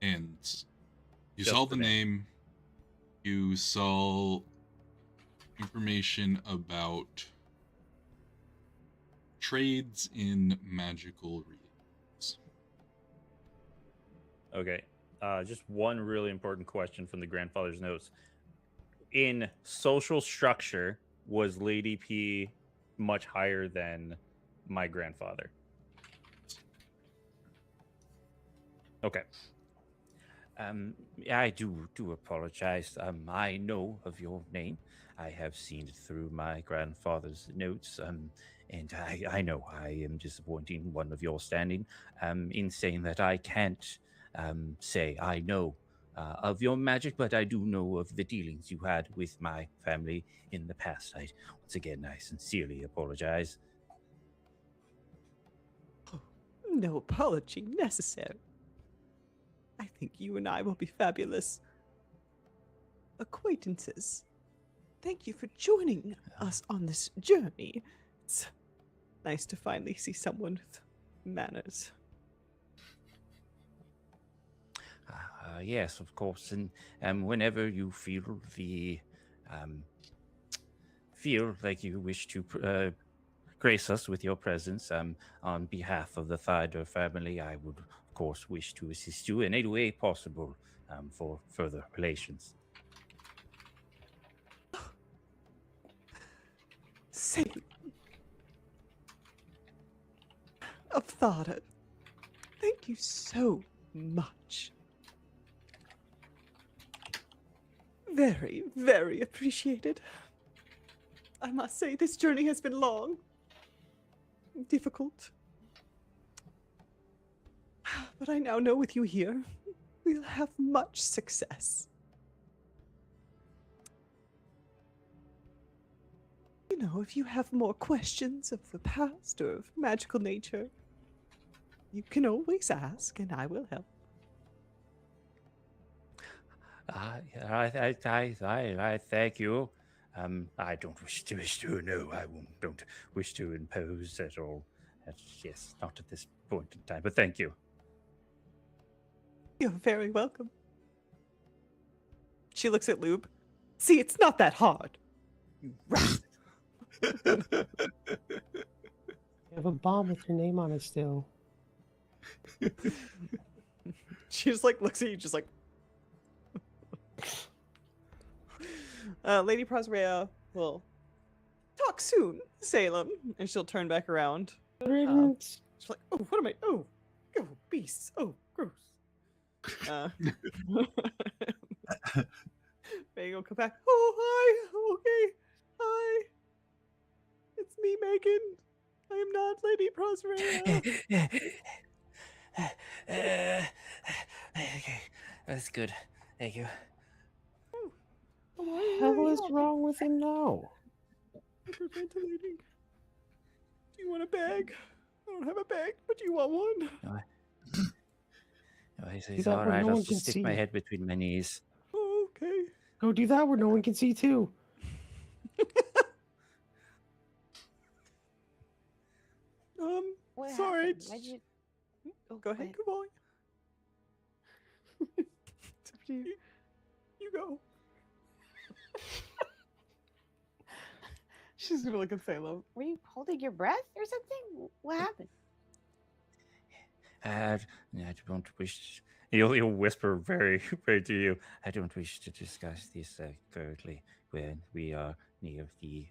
And you Just saw the the name. name, you saw information about trades in magical readings. Okay. Just one really important question from the grandfather's notes. In social structure, was Lady P much higher than my grandfather? Okay. I do apologize. I know of your name. I have seen it through my grandfather's notes. And I know I am disappointing one of your standing. In saying that I can't say I know of your magic, but I do know of the dealings you had with my family in the past. Once again, I sincerely apologize. No apology necessary. I think you and I will be fabulous acquaintances. Thank you for joining us on this journey. It's nice to finally see someone with manners. Yes, of course. And whenever you feel like you wish to grace us with your presence, on behalf of the Thyder family, I would, of course, wish to assist you in any way possible for further relations. Salem of Thada, thank you so much. Very, very appreciated. I must say, this journey has been long, difficult. But I now know with you here, we'll have much success. You know, if you have more questions of the past or of magical nature, you can always ask, and I will help. I thank you. I don't wish to. No, don't wish to impose at all. Yes, not at this point in time. But thank you. You're very welcome. She looks at Lube. See, it's not that hard. You rat. You have a bomb with your name on it still. She just like looks at you, just like. Lady Prosrea will talk soon, Salem, and she'll turn back around. Riddance. She's like, oh, what am I? Oh, beasts. Oh, gross. Megan will come back. Oh, hi. Okay. Hi. It's me, Megan. I am not Lady Prosrea. Okay, that's good. Thank you. What the hell is wrong with him now? Hyperventilating. Do you want a bag? I don't have a bag, but do you want one? No, it's that all where right. no I'll one just can stick my see. head between my knees. Oh, okay. Go do that where no one can see too. What Sorry. happened? Why'd you... Oh, Go ahead, go Kavali. It's up to you. You go. She's gonna look at Salem. Were you holding your breath or something? What happened? I don't wish. He'll whisper very, very to you. I don't wish to discuss this currently when we are near the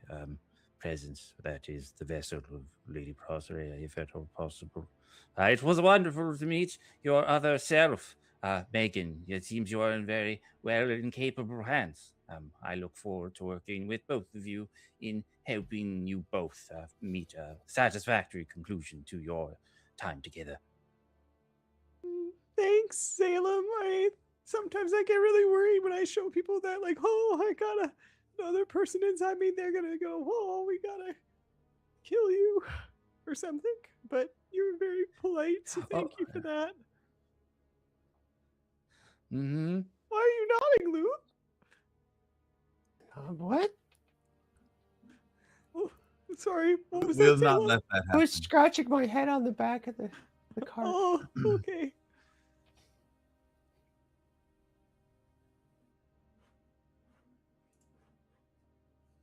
presence that is the vessel of Lady Proseria, if at all possible. It was wonderful to meet your other self, Megan. It seems you are in very well and capable hands. I look forward to working with both of you in helping you both meet a satisfactory conclusion to your time together. Thanks, Salem. Sometimes I get really worried when I show people that, like, oh, I got another person inside me. They're gonna go, oh, we gotta kill you or something. But you were very polite, so thank you for that. Mm-hmm. Why are you nodding, Lou? What? Oh, sorry. What was We'll that, not Salem? let that I happen. was scratching my head on the back of the cart. Oh, okay.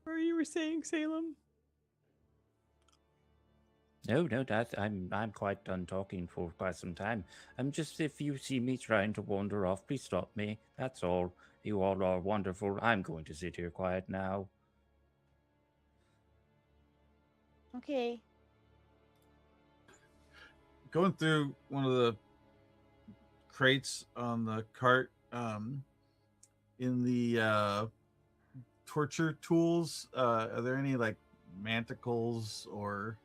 Or you were saying, Salem? No, I'm quite done talking for quite some time. Just if you see me trying to wander off, please stop me. That's all. You all are wonderful. I'm going to sit here quiet now. Okay. Going through one of the crates on the cart, in the torture tools, are there any like manticles or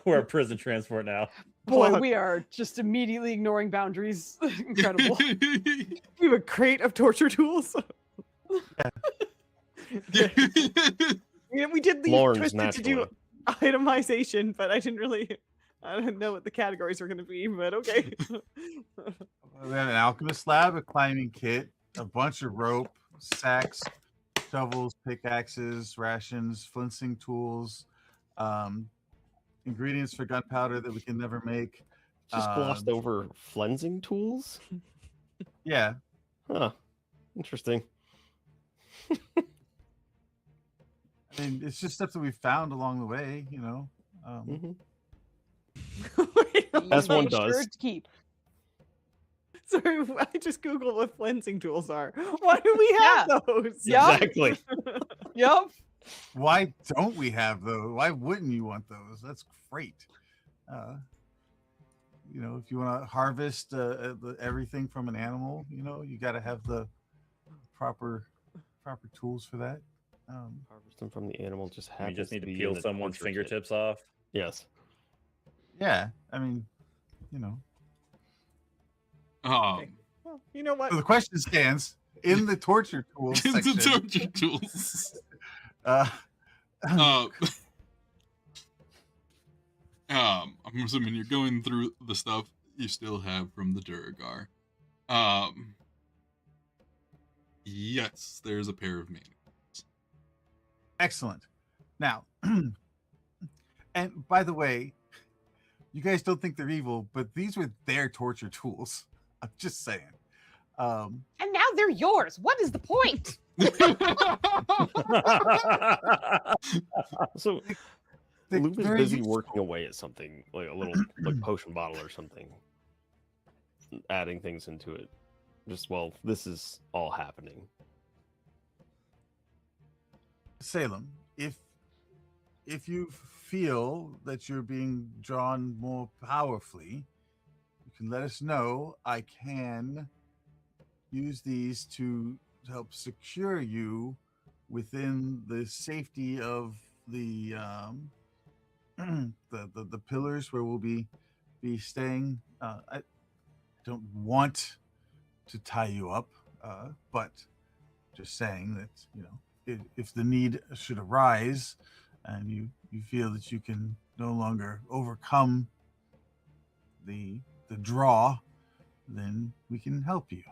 We're a prison transport now. Boy, Fuck. we are just immediately ignoring boundaries. Incredible. We have a crate of torture tools. Yeah, we did leave Lauren's Twisted to do itemization, but I don't know what the categories are going to be, but okay. we have an alchemist lab, a climbing kit, a bunch of rope, sacks, shovels, pickaxes, rations, flensing tools, ingredients for gunpowder that we can never make. Just glossed over flensing tools? Yeah. Huh. Interesting. I mean, it's just stuff that we found along the way, you know. As one Made sure does. to keep. Sorry, I just Googled what flensing tools are. Why do we have those? Yeah. Exactly. Yep. Why don't we have those? Why wouldn't you want those? That's great. You know, if you want to harvest everything from an animal, you know, you got to have the proper tools for that. Harvest them from the animal just You happens just need to be in peel the someone's torture kit. fingertips off. Yes. Yeah, I mean, you know. Well, you know what? So the question stands in the torture tools In section. the torture tools. I'm assuming you're going through the stuff you still have from the Duragar. Yes, there's a pair of manacles. Excellent. Now, and by the way, you guys don't think they're evil, but these were their torture tools. I'm just saying. And now they're yours. What is the point? So They're Luke is very busy useful. working away at something, like a little like potion bottle or something. Adding things into it. Just while this is all happening. Salem, if you feel that you're being drawn more powerfully, you can let us know. I can use these to help secure you within the safety of the the pillars where we'll be staying. I don't want to tie you up, but just saying that, you know, if the need should arise and you feel that you can no longer overcome the draw, then we can help you.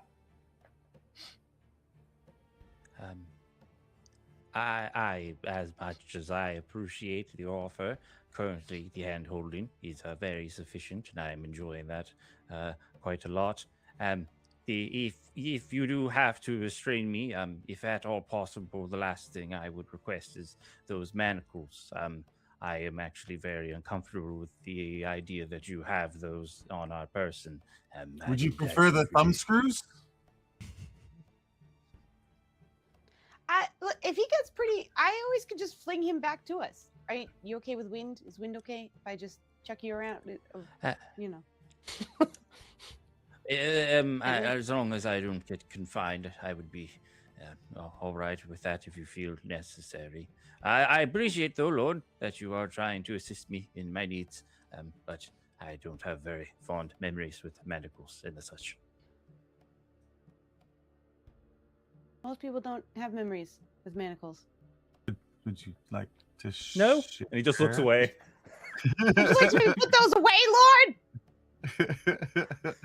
I as much as I appreciate the offer, currently the hand holding is very sufficient, and I am enjoying that quite a lot. if you do have to restrain me, if at all possible, the last thing I would request is those manacles. I am actually very uncomfortable with the idea that you have those on our person. I Would you think I prefer should the thumb really- screws? Look, if he gets pretty, I always could just fling him back to us. Right? You okay with wind? Is wind okay if I just chuck you around? You know. As long as I don't get confined, I would be all right with that if you feel necessary. I appreciate, though, Lord, that you are trying to assist me in my needs, but I don't have very fond memories with manacles and such. Most people don't have memories with manacles. Would you like to? No. And he just looks share? away. Would you like me to put those away, Lord?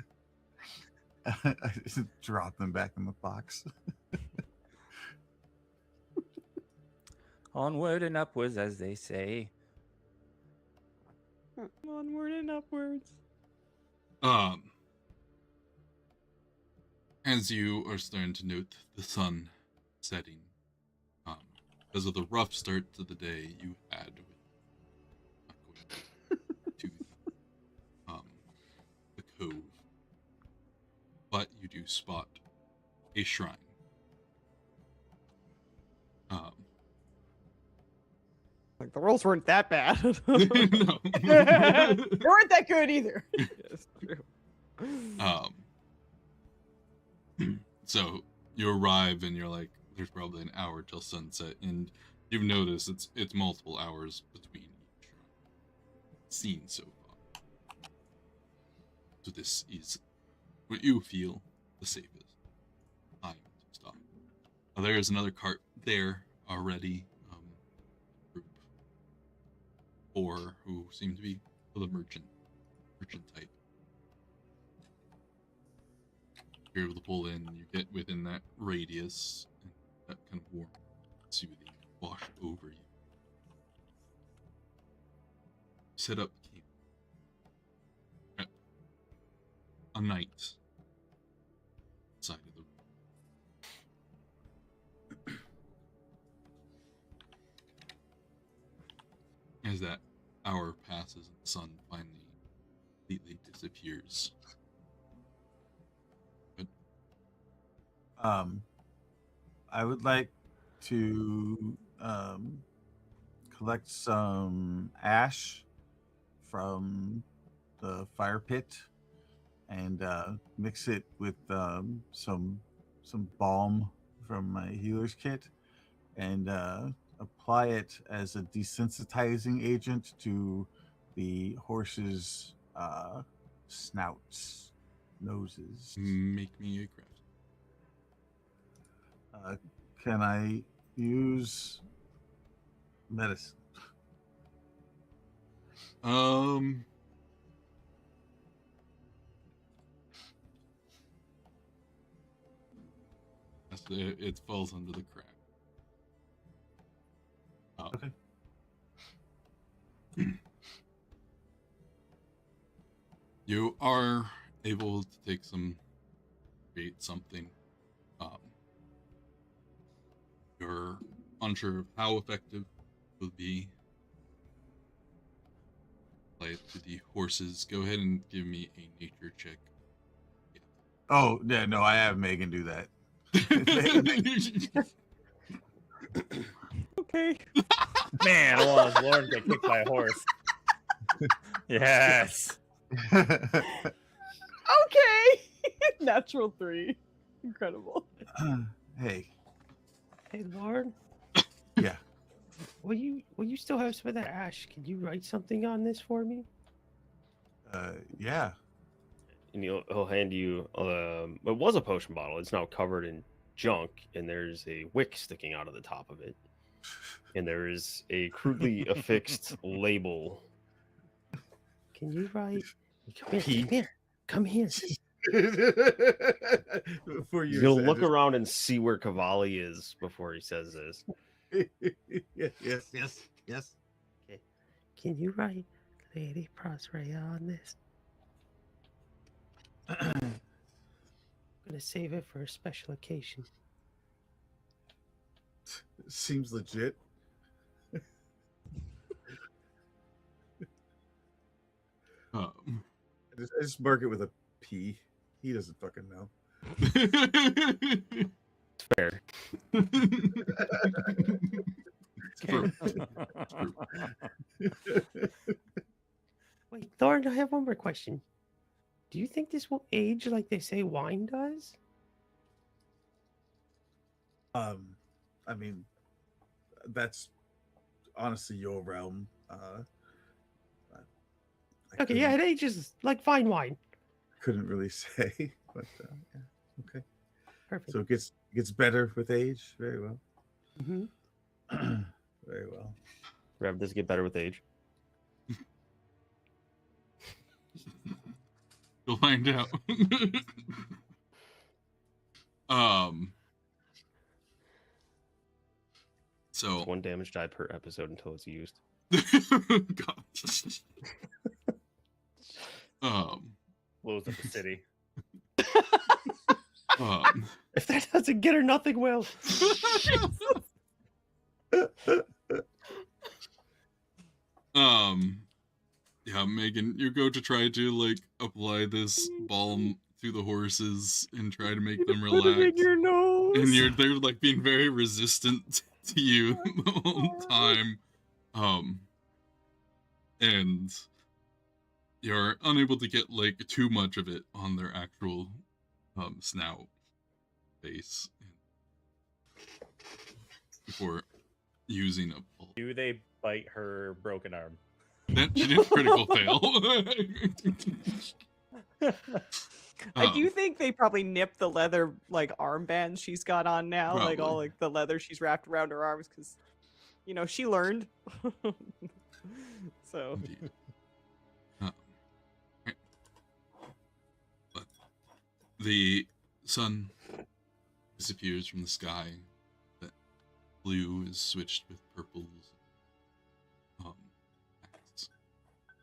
I just drop them back in the box. Onward and upwards, as they say. Onward and upwards. As you are starting to note the sun setting, because of the rough start to the day you had with to the cove, but you do spot a shrine. Like the rolls weren't that bad. No. They weren't that good either. Yes, true. So you arrive and you're like, there's probably an hour till sunset, and you've noticed it's multiple hours between each shrine seen so far. So this is what you feel the safest time to stop. There is another cart there already. Group 4 who seem to be the merchant type. You're able to pull in, you get within that radius, and that kind of warm, soothing wash over you. Set up camp at a night side of the room. As that hour passes and the sun finally completely disappears. I would like to collect some ash from the fire pit and mix it with some balm from my healer's kit and apply it as a desensitizing agent to the horse's snouts, noses. Make me a craft. Can I use medicine? It falls under the craft. Okay. You are able to take create something. You're unsure of how effective it will be. Play it to the horses. Go ahead and give me a nature check. Oh, yeah, no, I have Megan do that. Okay. Man, I want Lauren to get kicked by a horse. Yes. Okay. Natural 3. Incredible. Hey. Hey, Lauren. Yeah. Will you still have some of that ash? Can you write something on this for me? Yeah. And he'll hand you it was a potion bottle. It's now covered in junk, and there's a wick sticking out of the top of it, and there is a crudely affixed label. Can you write? Come here. Before you He'll said look it. around and see where Cavalli is before he says this. Yes. Can you write Lady Prosperia on this? gonna save it for a special occasion. Seems legit. Um, I just mark it with a P. He doesn't fucking know. Fair. It's true. Wait, Thorn, I have one more question. Do you think this will age like they say wine does? I mean, that's honestly your realm. I Okay, yeah, it ages like fine wine. couldn't really say, but yeah, okay. Perfect. So it gets better with age. Very well. hmm Very well. Rev, does it get better with age? You'll find out. So It's 1 damage die per episode until it's used. God. Blows up the city. If that doesn't get her, nothing will. Yeah, Megan, you go to try to like apply this balm to the horses and try to make them relax. Put it in your nose. And they're like being very resistant to you the whole time. And you're unable to get like too much of it on their actual snout face before using a pulse. Do they bite her broken arm? That she did critical fail. I do think they probably nipped the leather like armbands she's got on now, like all Probably. like the leather she's wrapped around her arms because she learned. So Indeed. But the sun disappears from the sky. That blue is switched with purples.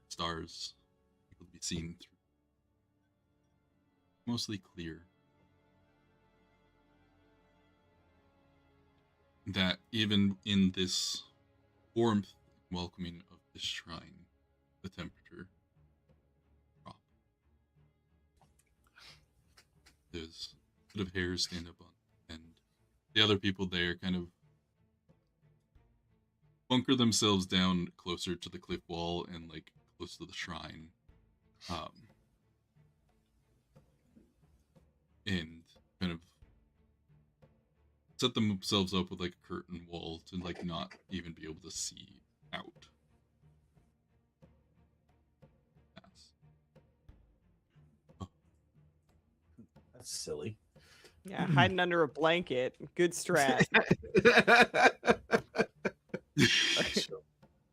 Stars able to be seen through. Mostly clear. That even in this warmth and welcoming of this shrine, the temperature drops. There's a bit of hair stand up on, and the other people there kind of bunker themselves down closer to the cliff wall and like close to the shrine, and kind of set themselves up with like a curtain wall to like not even be able to see out. Yes. That's silly. yeah, hiding under a blanket, good strat.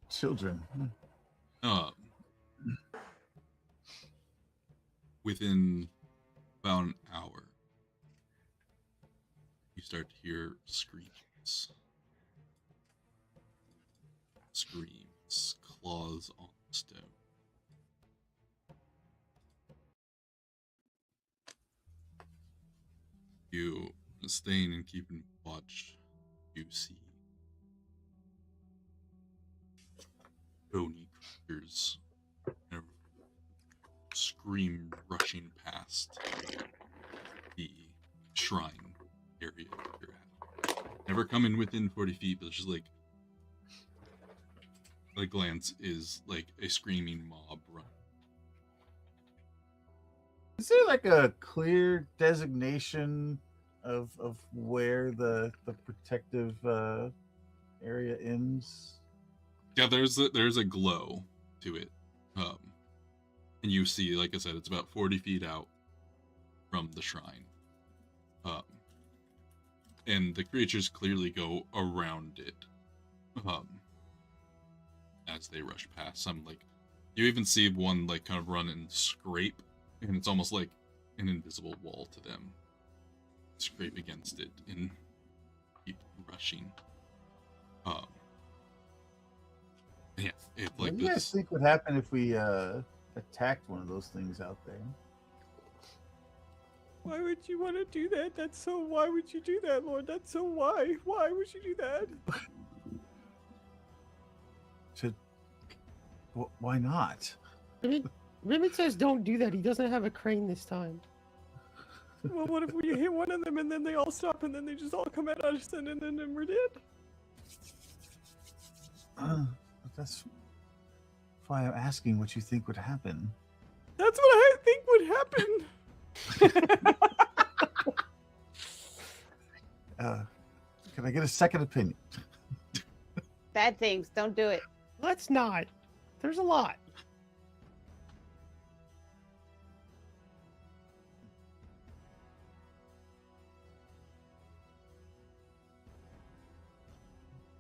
Children. Within about an hour, you start to hear screams. Screams, claws on stone. You staying and keeping watch, you see bony creatures kind of scream rushing past the shrine area you're at. Never coming within 40 feet, but it's just like a glance is like a screaming mob run. Is there like a clear designation of where the protective area ends? Yeah, there's a glow to it, and you see, like I said, it's about 40 feet out from the shrine, and the creatures clearly go around it, as they rush past. Some like you even see one like kind of run and scrape, and it's almost like an invisible wall to them. Scrape against it and keep rushing. Yeah, it like What do you guys this. think would happen if we attacked one of those things out there? Why would you want to do that? That's so. Why would you do that, Lord? That's so. Why? Why would you do that? Why not? Ribbon says don't do that. He doesn't have a crane this time. Well, what if we hit one of them and then they all stop and then they just all come at us and then we're dead? That's why I'm asking what you think would happen. That's what I think would happen. Can I get a second opinion? Bad things. Don't do it. Let's not. There's a lot.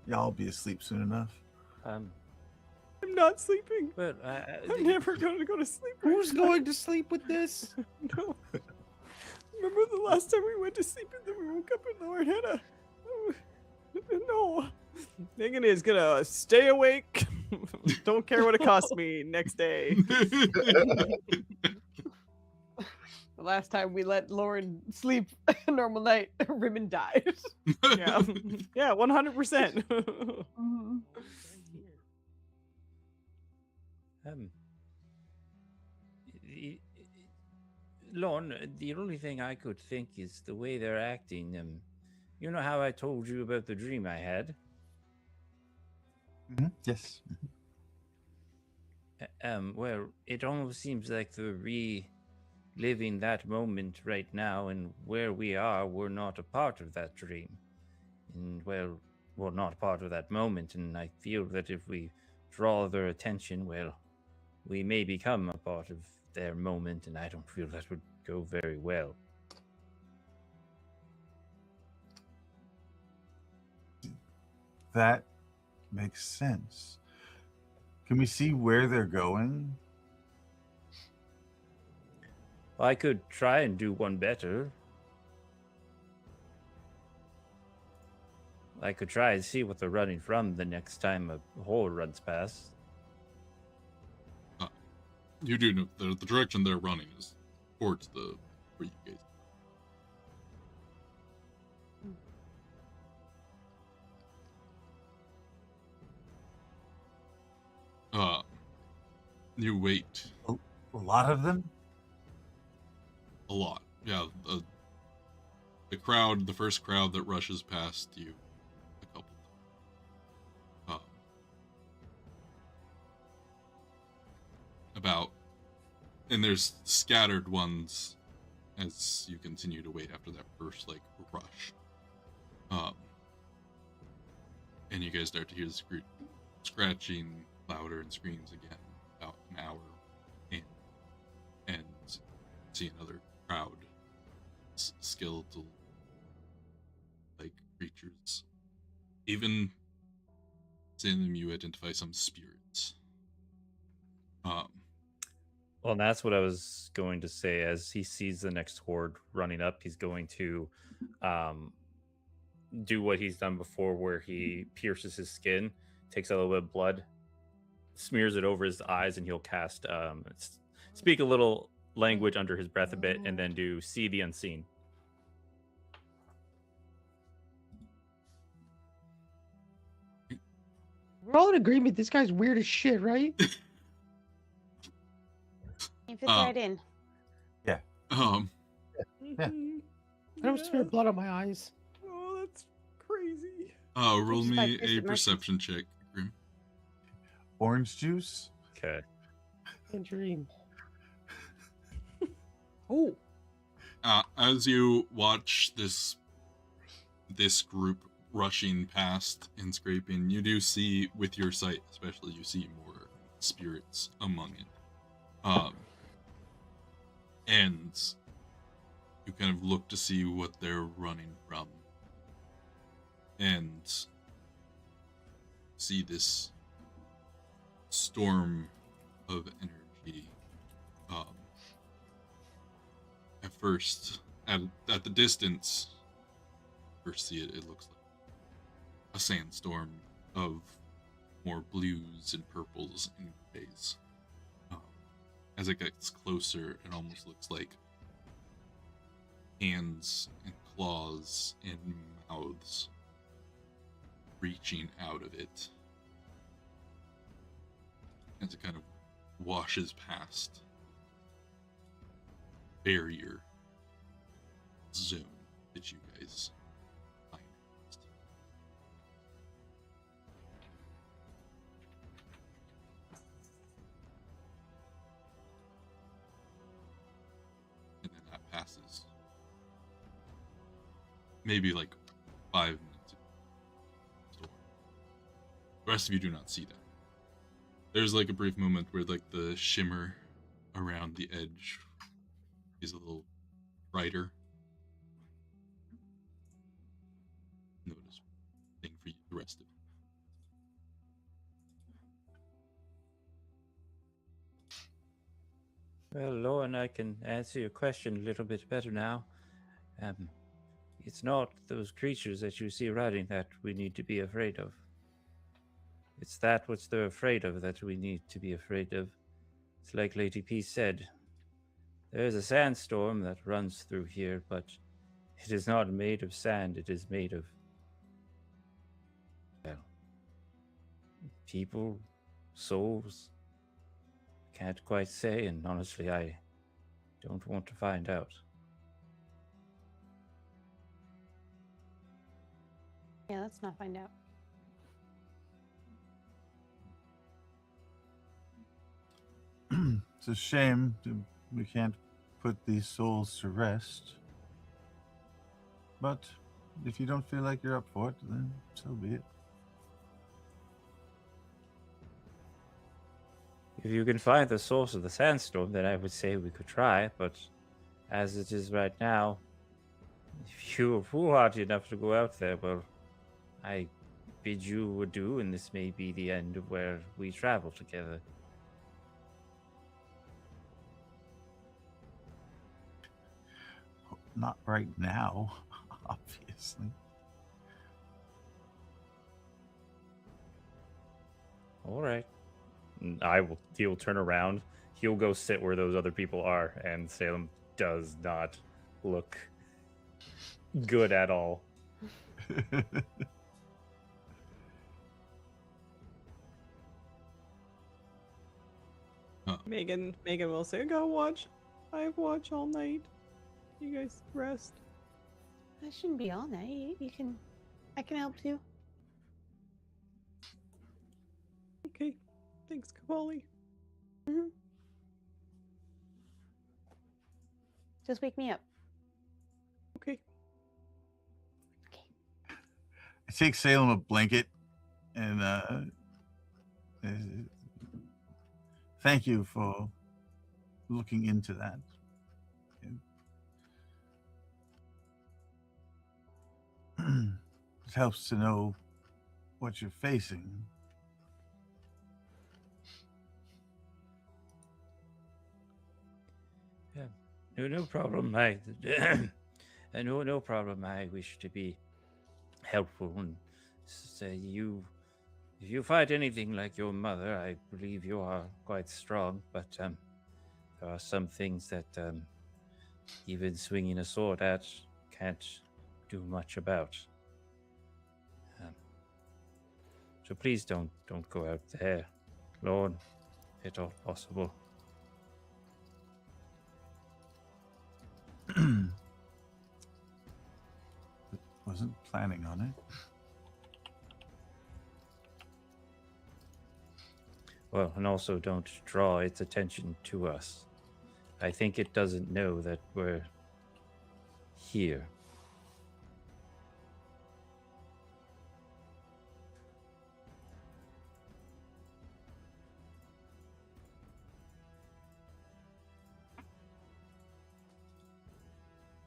Y'all be asleep soon enough. I'm not sleeping. But I'm never going to go to sleep. Who's going to sleep with this? No. Remember the last time we went to sleep and then we woke up and Lord had a... No. Megan is going to stay awake. Don't care what it costs me next day. The last time we let Lauren sleep a normal night, Ribbon died. Yeah. Yeah, 100%. Mhm. Lorne, the only thing I could think is the way they're acting. You know how I told you about the dream I had? Yes. Well, it almost seems like they're reliving that moment right now, and where we are, we're not a part of that dream. And, well, we're not a part of that moment, and I feel that if we draw their attention, well, we may become a part of their moment, and I don't feel that would go very well. That makes sense. Can we see where they're going? Well, I could try and do one better. I could try and see what they're running from the next time a horde runs past. You do know the direction they're running is towards the where you guys. You wait. A lot of them? A lot. Yeah, the crowd, the first crowd that rushes past you a couple times. And there's scattered ones as you continue to wait after that first, like, rush. And you guys start to hear the scratching louder and screams again about an hour in, and see another crowd, skeletal like creatures. Even seeing them, you identify some spirits. Well, and that's what I was going to say. As he sees the next horde running up, he's going to do what he's done before, where he pierces his skin, takes a little bit of blood, smears it over his eyes, and he'll cast speak a little language under his breath a bit, and then do see the unseen. We're all in agreement. This guy's weird as shit, right? He fits right in. Yeah. I don't smear blood on my eyes. Oh, that's crazy. Roll just me by a Message. perception check, Grim. Orange juice? Okay. And dream. Oh, As you watch this group rushing past and scraping, you do see with your sight, especially, you see more spirits among it. And you kind of look to see what they're running from, and see this storm of energy. At first, at the distance, first see it, it looks like a sandstorm of more blues and purples and grays. As it gets closer, it almost looks like hands and claws and mouths reaching out of it as it kind of washes past barrier zone that you guys find. And then that passes. Maybe like 5 minutes. The rest of you do not see that. There's like a brief moment where like the shimmer around the edge is a little brighter. Notice thing for you, the rest of it. Well, Lauren, I can answer your question a little bit better now. It's not those creatures that you see riding that we need to be afraid of. It's that which they're afraid of that we need to be afraid of. It's like Lady P said. There is a sandstorm that runs through here, but it is not made of sand. It is made of, well, people, souls. Can't quite say, and honestly, I don't want to find out. Yeah, let's not find out. It's a shame we can't put these souls to rest. But if you don't feel like you're up for it, then so be it. If you can find the source of the sandstorm, then I would say we could try, but as it is right now, if you are foolhardy enough to go out there, well, I bid you adieu, and this may be the end of where we travel together. Not right now, obviously. All right. He'll turn around. He'll go sit where those other people are, and Salem does not look good at all. Megan will say, "Go watch. I have watch all night. You guys rest." That shouldn't be all night. I can help too. Okay. Thanks, Kavali. Mm-hmm. Just wake me up. Okay. I take Salem a blanket and thank you for looking into that. It helps to know what you're facing. Yeah, no problem. No problem. I wish to be helpful and say if you fight anything like your mother, I believe you are quite strong, but there are some things that even swinging a sword at can't do much about. So please don't go out there, Lord, if at all possible. Wasn't planning on it. Well, and also don't draw its attention to us. I think it doesn't know that we're here.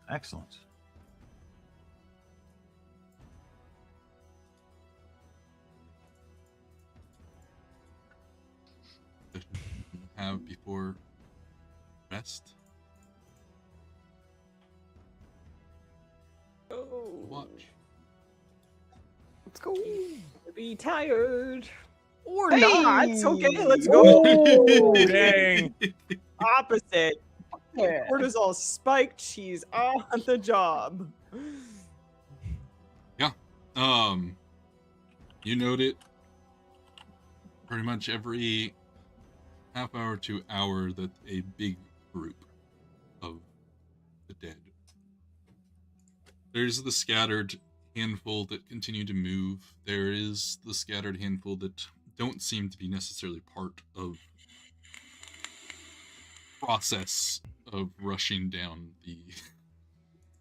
Excellent. Have before rest. Oh. Watch. Let's go. Be tired. Or Hey! not. Okay, let's go. Dang. Opposite. Yeah. Cortisol spiked. She's on the job. You note it pretty much every half hour to hour that a big group of the dead. There's the scattered handful that continue to move. There is the scattered handful that don't seem to be necessarily part of process of rushing down the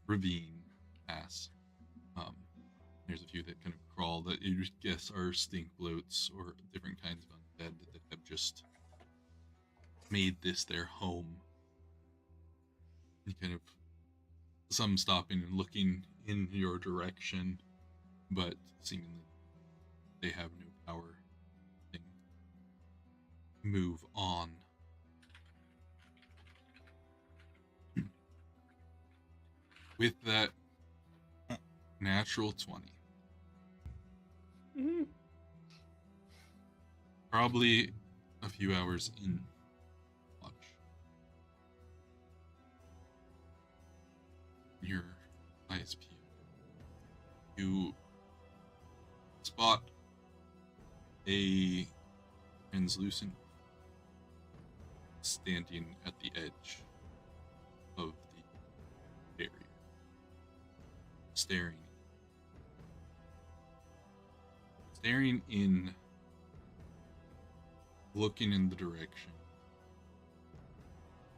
ravine pass. There's a few that kind of crawl that you guess are stink bloats or different kinds of undead that have just made this their home. You kind of some stopping and looking in your direction, but seemingly they have no power to move on. With that natural 20. Mhm. Probably a few hours in watch. Your eyes peeled. You spot a translucent standing at the edge of the barrier, staring in, looking in the direction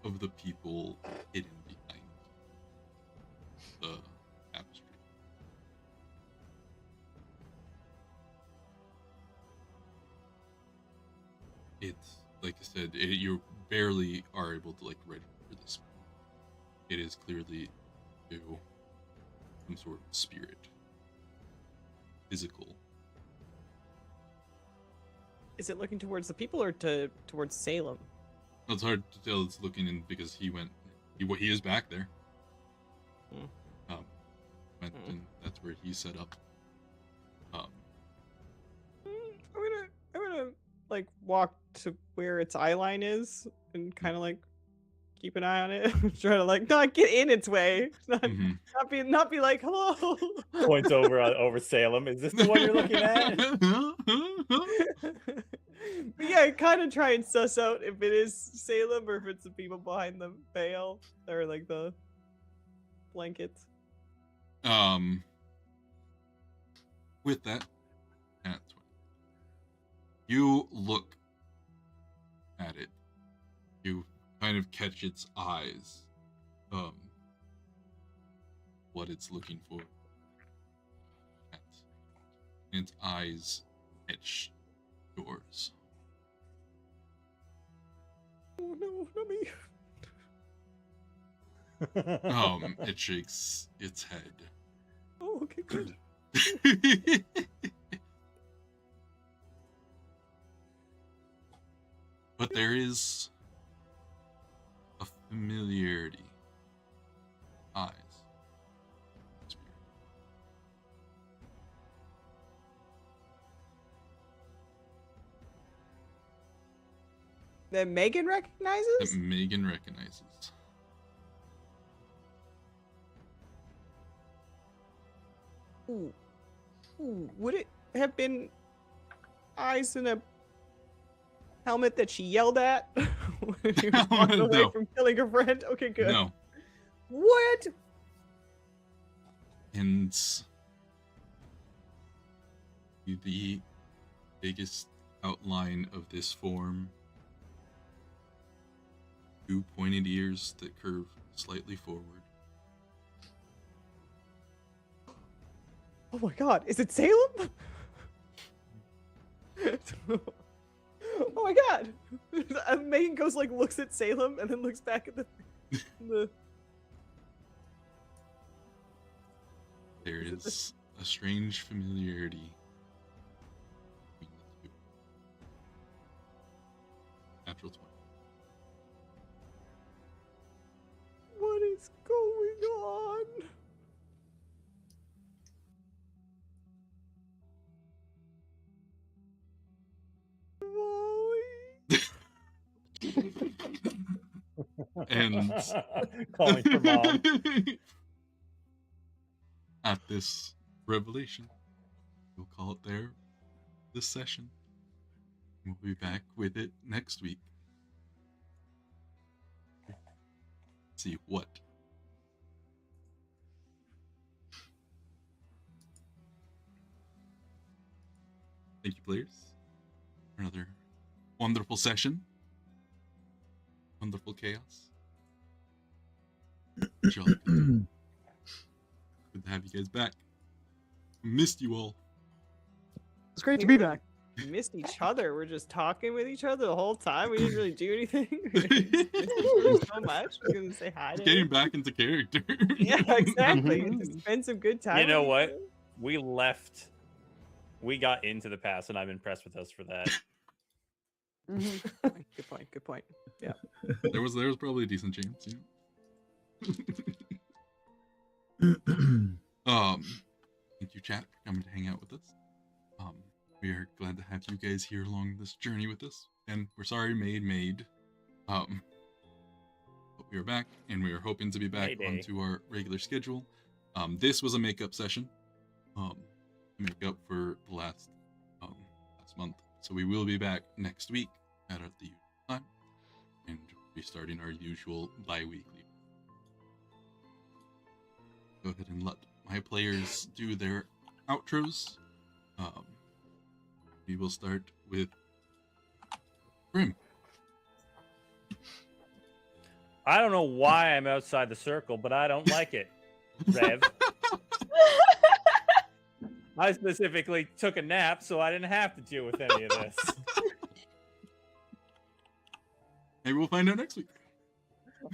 of the people hidden behind the tapestry. It's, like I said, you barely are able to, register this. It is clearly some sort of spirit. Physical. Is it looking towards the people or towards Salem? It's hard to tell. It's looking in because he is back there. And that's where he set up. I'm gonna walk to where its eye line is and kind of keep an eye on it. Try to not get in its way. Not be like hello. Points over Salem. Is this the one you're looking at? But yeah, kind of try and suss out if it is Salem or if it's the people behind the veil or the blankets. With that, you look at it. You kind of catch its eyes. What it's looking for. And its eyes catch yours. Oh no, not me. It shakes its head. Oh, okay, good. But there is a familiarity. Eyes. That Megan recognizes? That Megan recognizes. Ooh. Would it have been eyes in a helmet that she yelled at when she was walking away No. from killing her friend? Okay, good. No. What? And the biggest outline of this form, two pointed ears that curve slightly forward. Oh my god, is it Salem? Oh my god! Megan goes looks at Salem and then looks back at the There is a strange familiarity between the two. Natural 20. What is going on? Molly. And Calling for mom. at this revelation, we'll call it there this session. We'll be back with it next week. See what. Thank you, players, for another wonderful session. Wonderful chaos. Jolly good. Good to have you guys back. Missed you all. It's great to be back. We missed each other. We're just talking with each other the whole time. We didn't really do anything. So much. We're gonna say hi to Getting him. back into character. Yeah, exactly. Just spend some good time. You know with what? each other. We left. We got into the past, and I'm impressed with us for that. Good point. Good point. Yeah. There was probably a decent chance, Thank you, chat, for coming to hang out with us. We are glad to have you guys here along this journey with us. And we're sorry, Maid. But we are back, and we are hoping to be back Mayday. onto our regular schedule. This was a makeup session. Make up for the last month. So we will be back next week at the usual time, and we'll be starting our usual bi-weekly. Go ahead and let my players do their outros. We will start with Grim. I don't know why I'm outside the circle, but I don't like it, Rev. I specifically took a nap, so I didn't have to deal with any of this. Maybe we'll find out next week.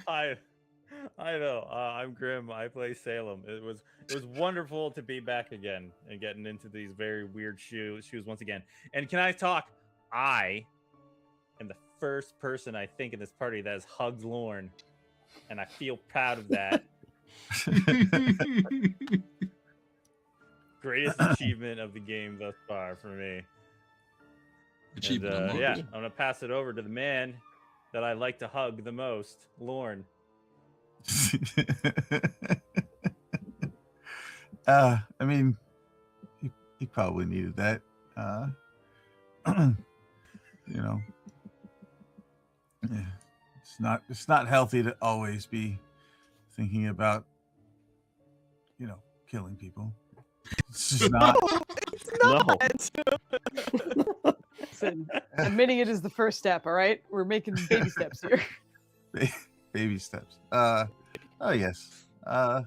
I know. I'm Grim. I play Salem. It was wonderful to be back again and getting into these very weird shoes once again. And can I talk? I am the first person I think in this party that has hugged Lorne, and I feel proud of that. Greatest achievement of the game thus far for me. Achievement And, unlocked. yeah, I'm gonna pass it over to the man that I like to hug the most, Lorne. I mean, he probably needed that. You know, yeah, it's not healthy to always be thinking about, killing people. It's just not. Listen, admitting it is the first step, all right? We're making baby steps here. Baby steps. Oh yes. I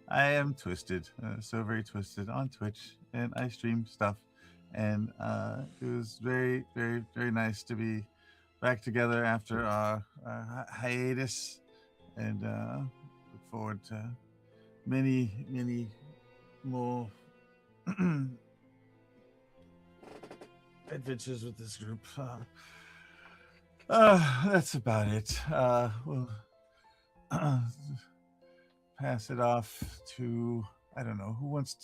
am Twisted, so very Twisted on Twitch, and I stream stuff. And it was very, very, very nice to be back together after our hiatus, and look forward to many, many more adventures with this group. That's about it. We'll pass it off to, I don't know, who wants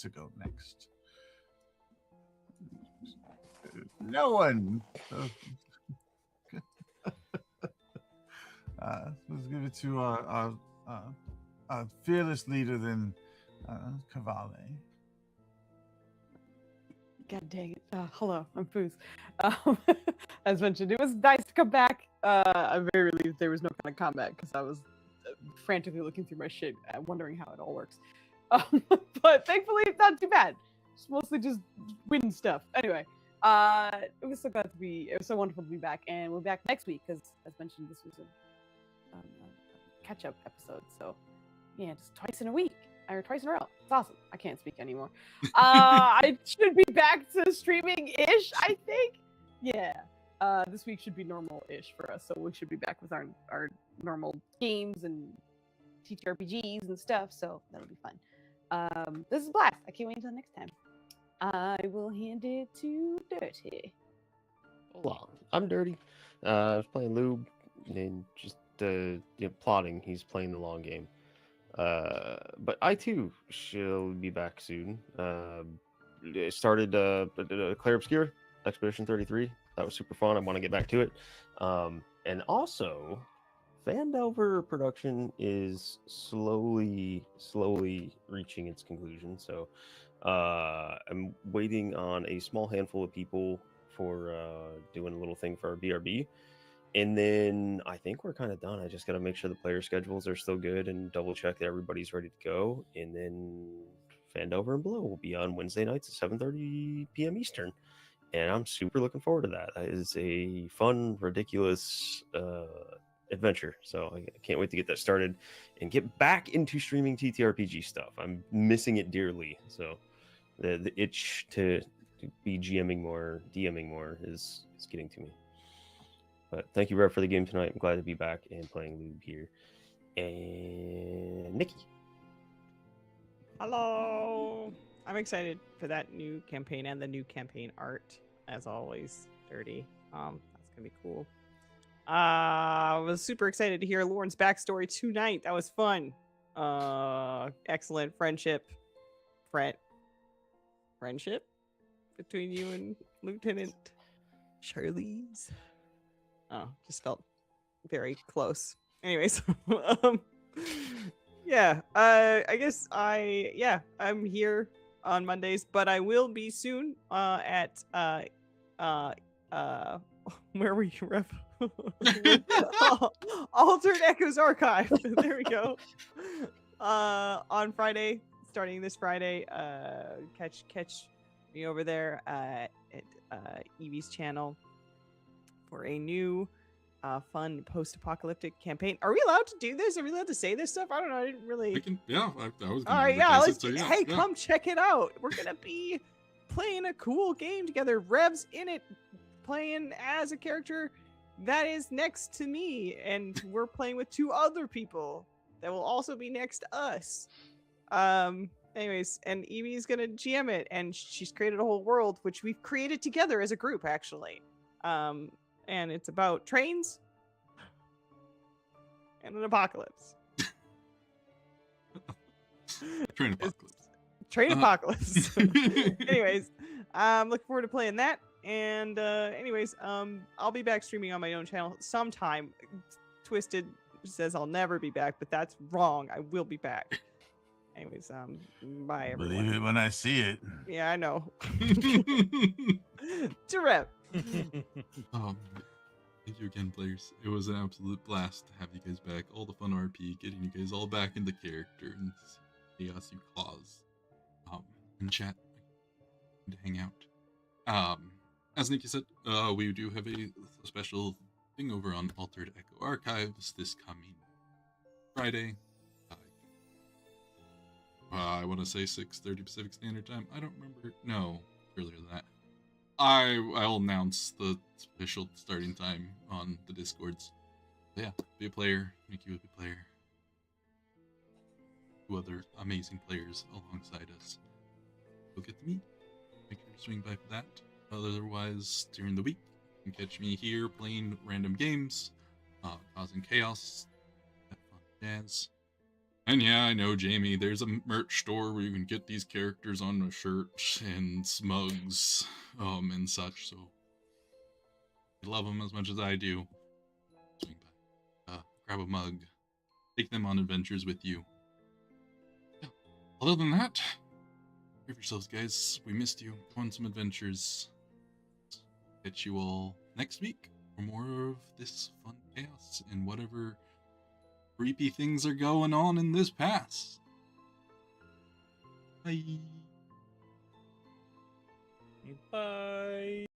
to go next. No one. Let's give it to our fearless leader, then Cavale. God dang it. Hello, I'm Foos. As mentioned, it was nice to come back. I'm very relieved there was no kind of combat because I was frantically looking through my shit, wondering how it all works. But thankfully, it's not too bad. It's mostly just win stuff. Anyway, it was so wonderful to be back, and we'll be back next week because, as mentioned, this was a catch-up episode. So, yeah, just twice in a week. Or twice in a row. It's awesome. I can't speak anymore. I should be back to streaming-ish, I think. Yeah. This week should be normal-ish for us, so we should be back with our normal games and TTRPGs and stuff, so that'll be fun. This is a blast. I can't wait until next time. I will hand it to Dirty. Hola, I'm Dirty. I was playing Lube and just plotting. He's playing the long game. But I too shall be back soon. Started Claire Obscure Expedition 33. That was super fun. I want to get back to it. And also Vandover production is slowly reaching its conclusion. So I'm waiting on a small handful of people for doing a little thing for our BRB. And then I think we're kind of done. I just got to make sure the player schedules are still good and double check that everybody's ready to go. And then Vandover and Below will be on Wednesday nights at 7:30 p.m. Eastern. And I'm super looking forward to that. That is a fun, ridiculous adventure. So I can't wait to get that started and get back into streaming TTRPG stuff. I'm missing it dearly. So the itch to be DMing more is getting to me. But thank you, Rev, for the game tonight. I'm glad to be back and playing Lube here. And Nikki. Hello. I'm excited for that new campaign and the new campaign art, as always. Dirty. That's gonna be cool. I was super excited to hear Lauren's backstory tonight. That was fun. Excellent friendship between you and Lieutenant Charlize. Oh, just felt very close. Anyways, yeah. I guess I'm here on Mondays, but I will be soon at where were you, Rev? Altered Echoes Archive. There we go. On Friday, starting this Friday, catch me over there at Evie's channel for a new fun post-apocalyptic campaign. Are we allowed to do this? Are we allowed to say this stuff? I don't know. I didn't really. I was. All right, yeah. Let's. Hey, come check it out. We're gonna be playing a cool game together. Rev's in it, playing as a character that is next to me, and we're playing with 2 other people that will also be next to us. Anyways, and Evie's gonna GM it, and she's created a whole world which we've created together as a group, actually. And it's about trains and an apocalypse. Train apocalypse. Train apocalypse. Anyways, I'm looking forward to playing that. And anyways, I'll be back streaming on my own channel sometime. Twisted says I'll never be back, but that's wrong. I will be back. Anyways, bye everyone. Believe it when I see it. Yeah, I know. To Rev. Thank you again, players. It was an absolute blast to have you guys back. All the fun RP, getting you guys all back into character and chaos you cause. In chat, to hang out. As Nikki said, we do have a special thing over on Altered Echo Archives this coming Friday. I want to say 6:30 Pacific Standard Time. I don't remember. No, earlier than that. I'll announce the official starting time on the Discords. But yeah, be a player, make you a player. 2 other amazing players alongside us. You'll get to meet. Make sure to swing by for that. Otherwise, during the week, you can catch me here playing random games, causing chaos, that fun jazz. And yeah, I know, Jamie, there's a merch store where you can get these characters on a shirt and mugs, and such, so if you love them as much as I do, swing by, grab a mug, take them on adventures with you. Yeah. Other than that, give yourselves, guys. We missed you. Go on some adventures. Catch you all next week for more of this fun chaos and whatever creepy things are going on in this pass. Bye. Bye.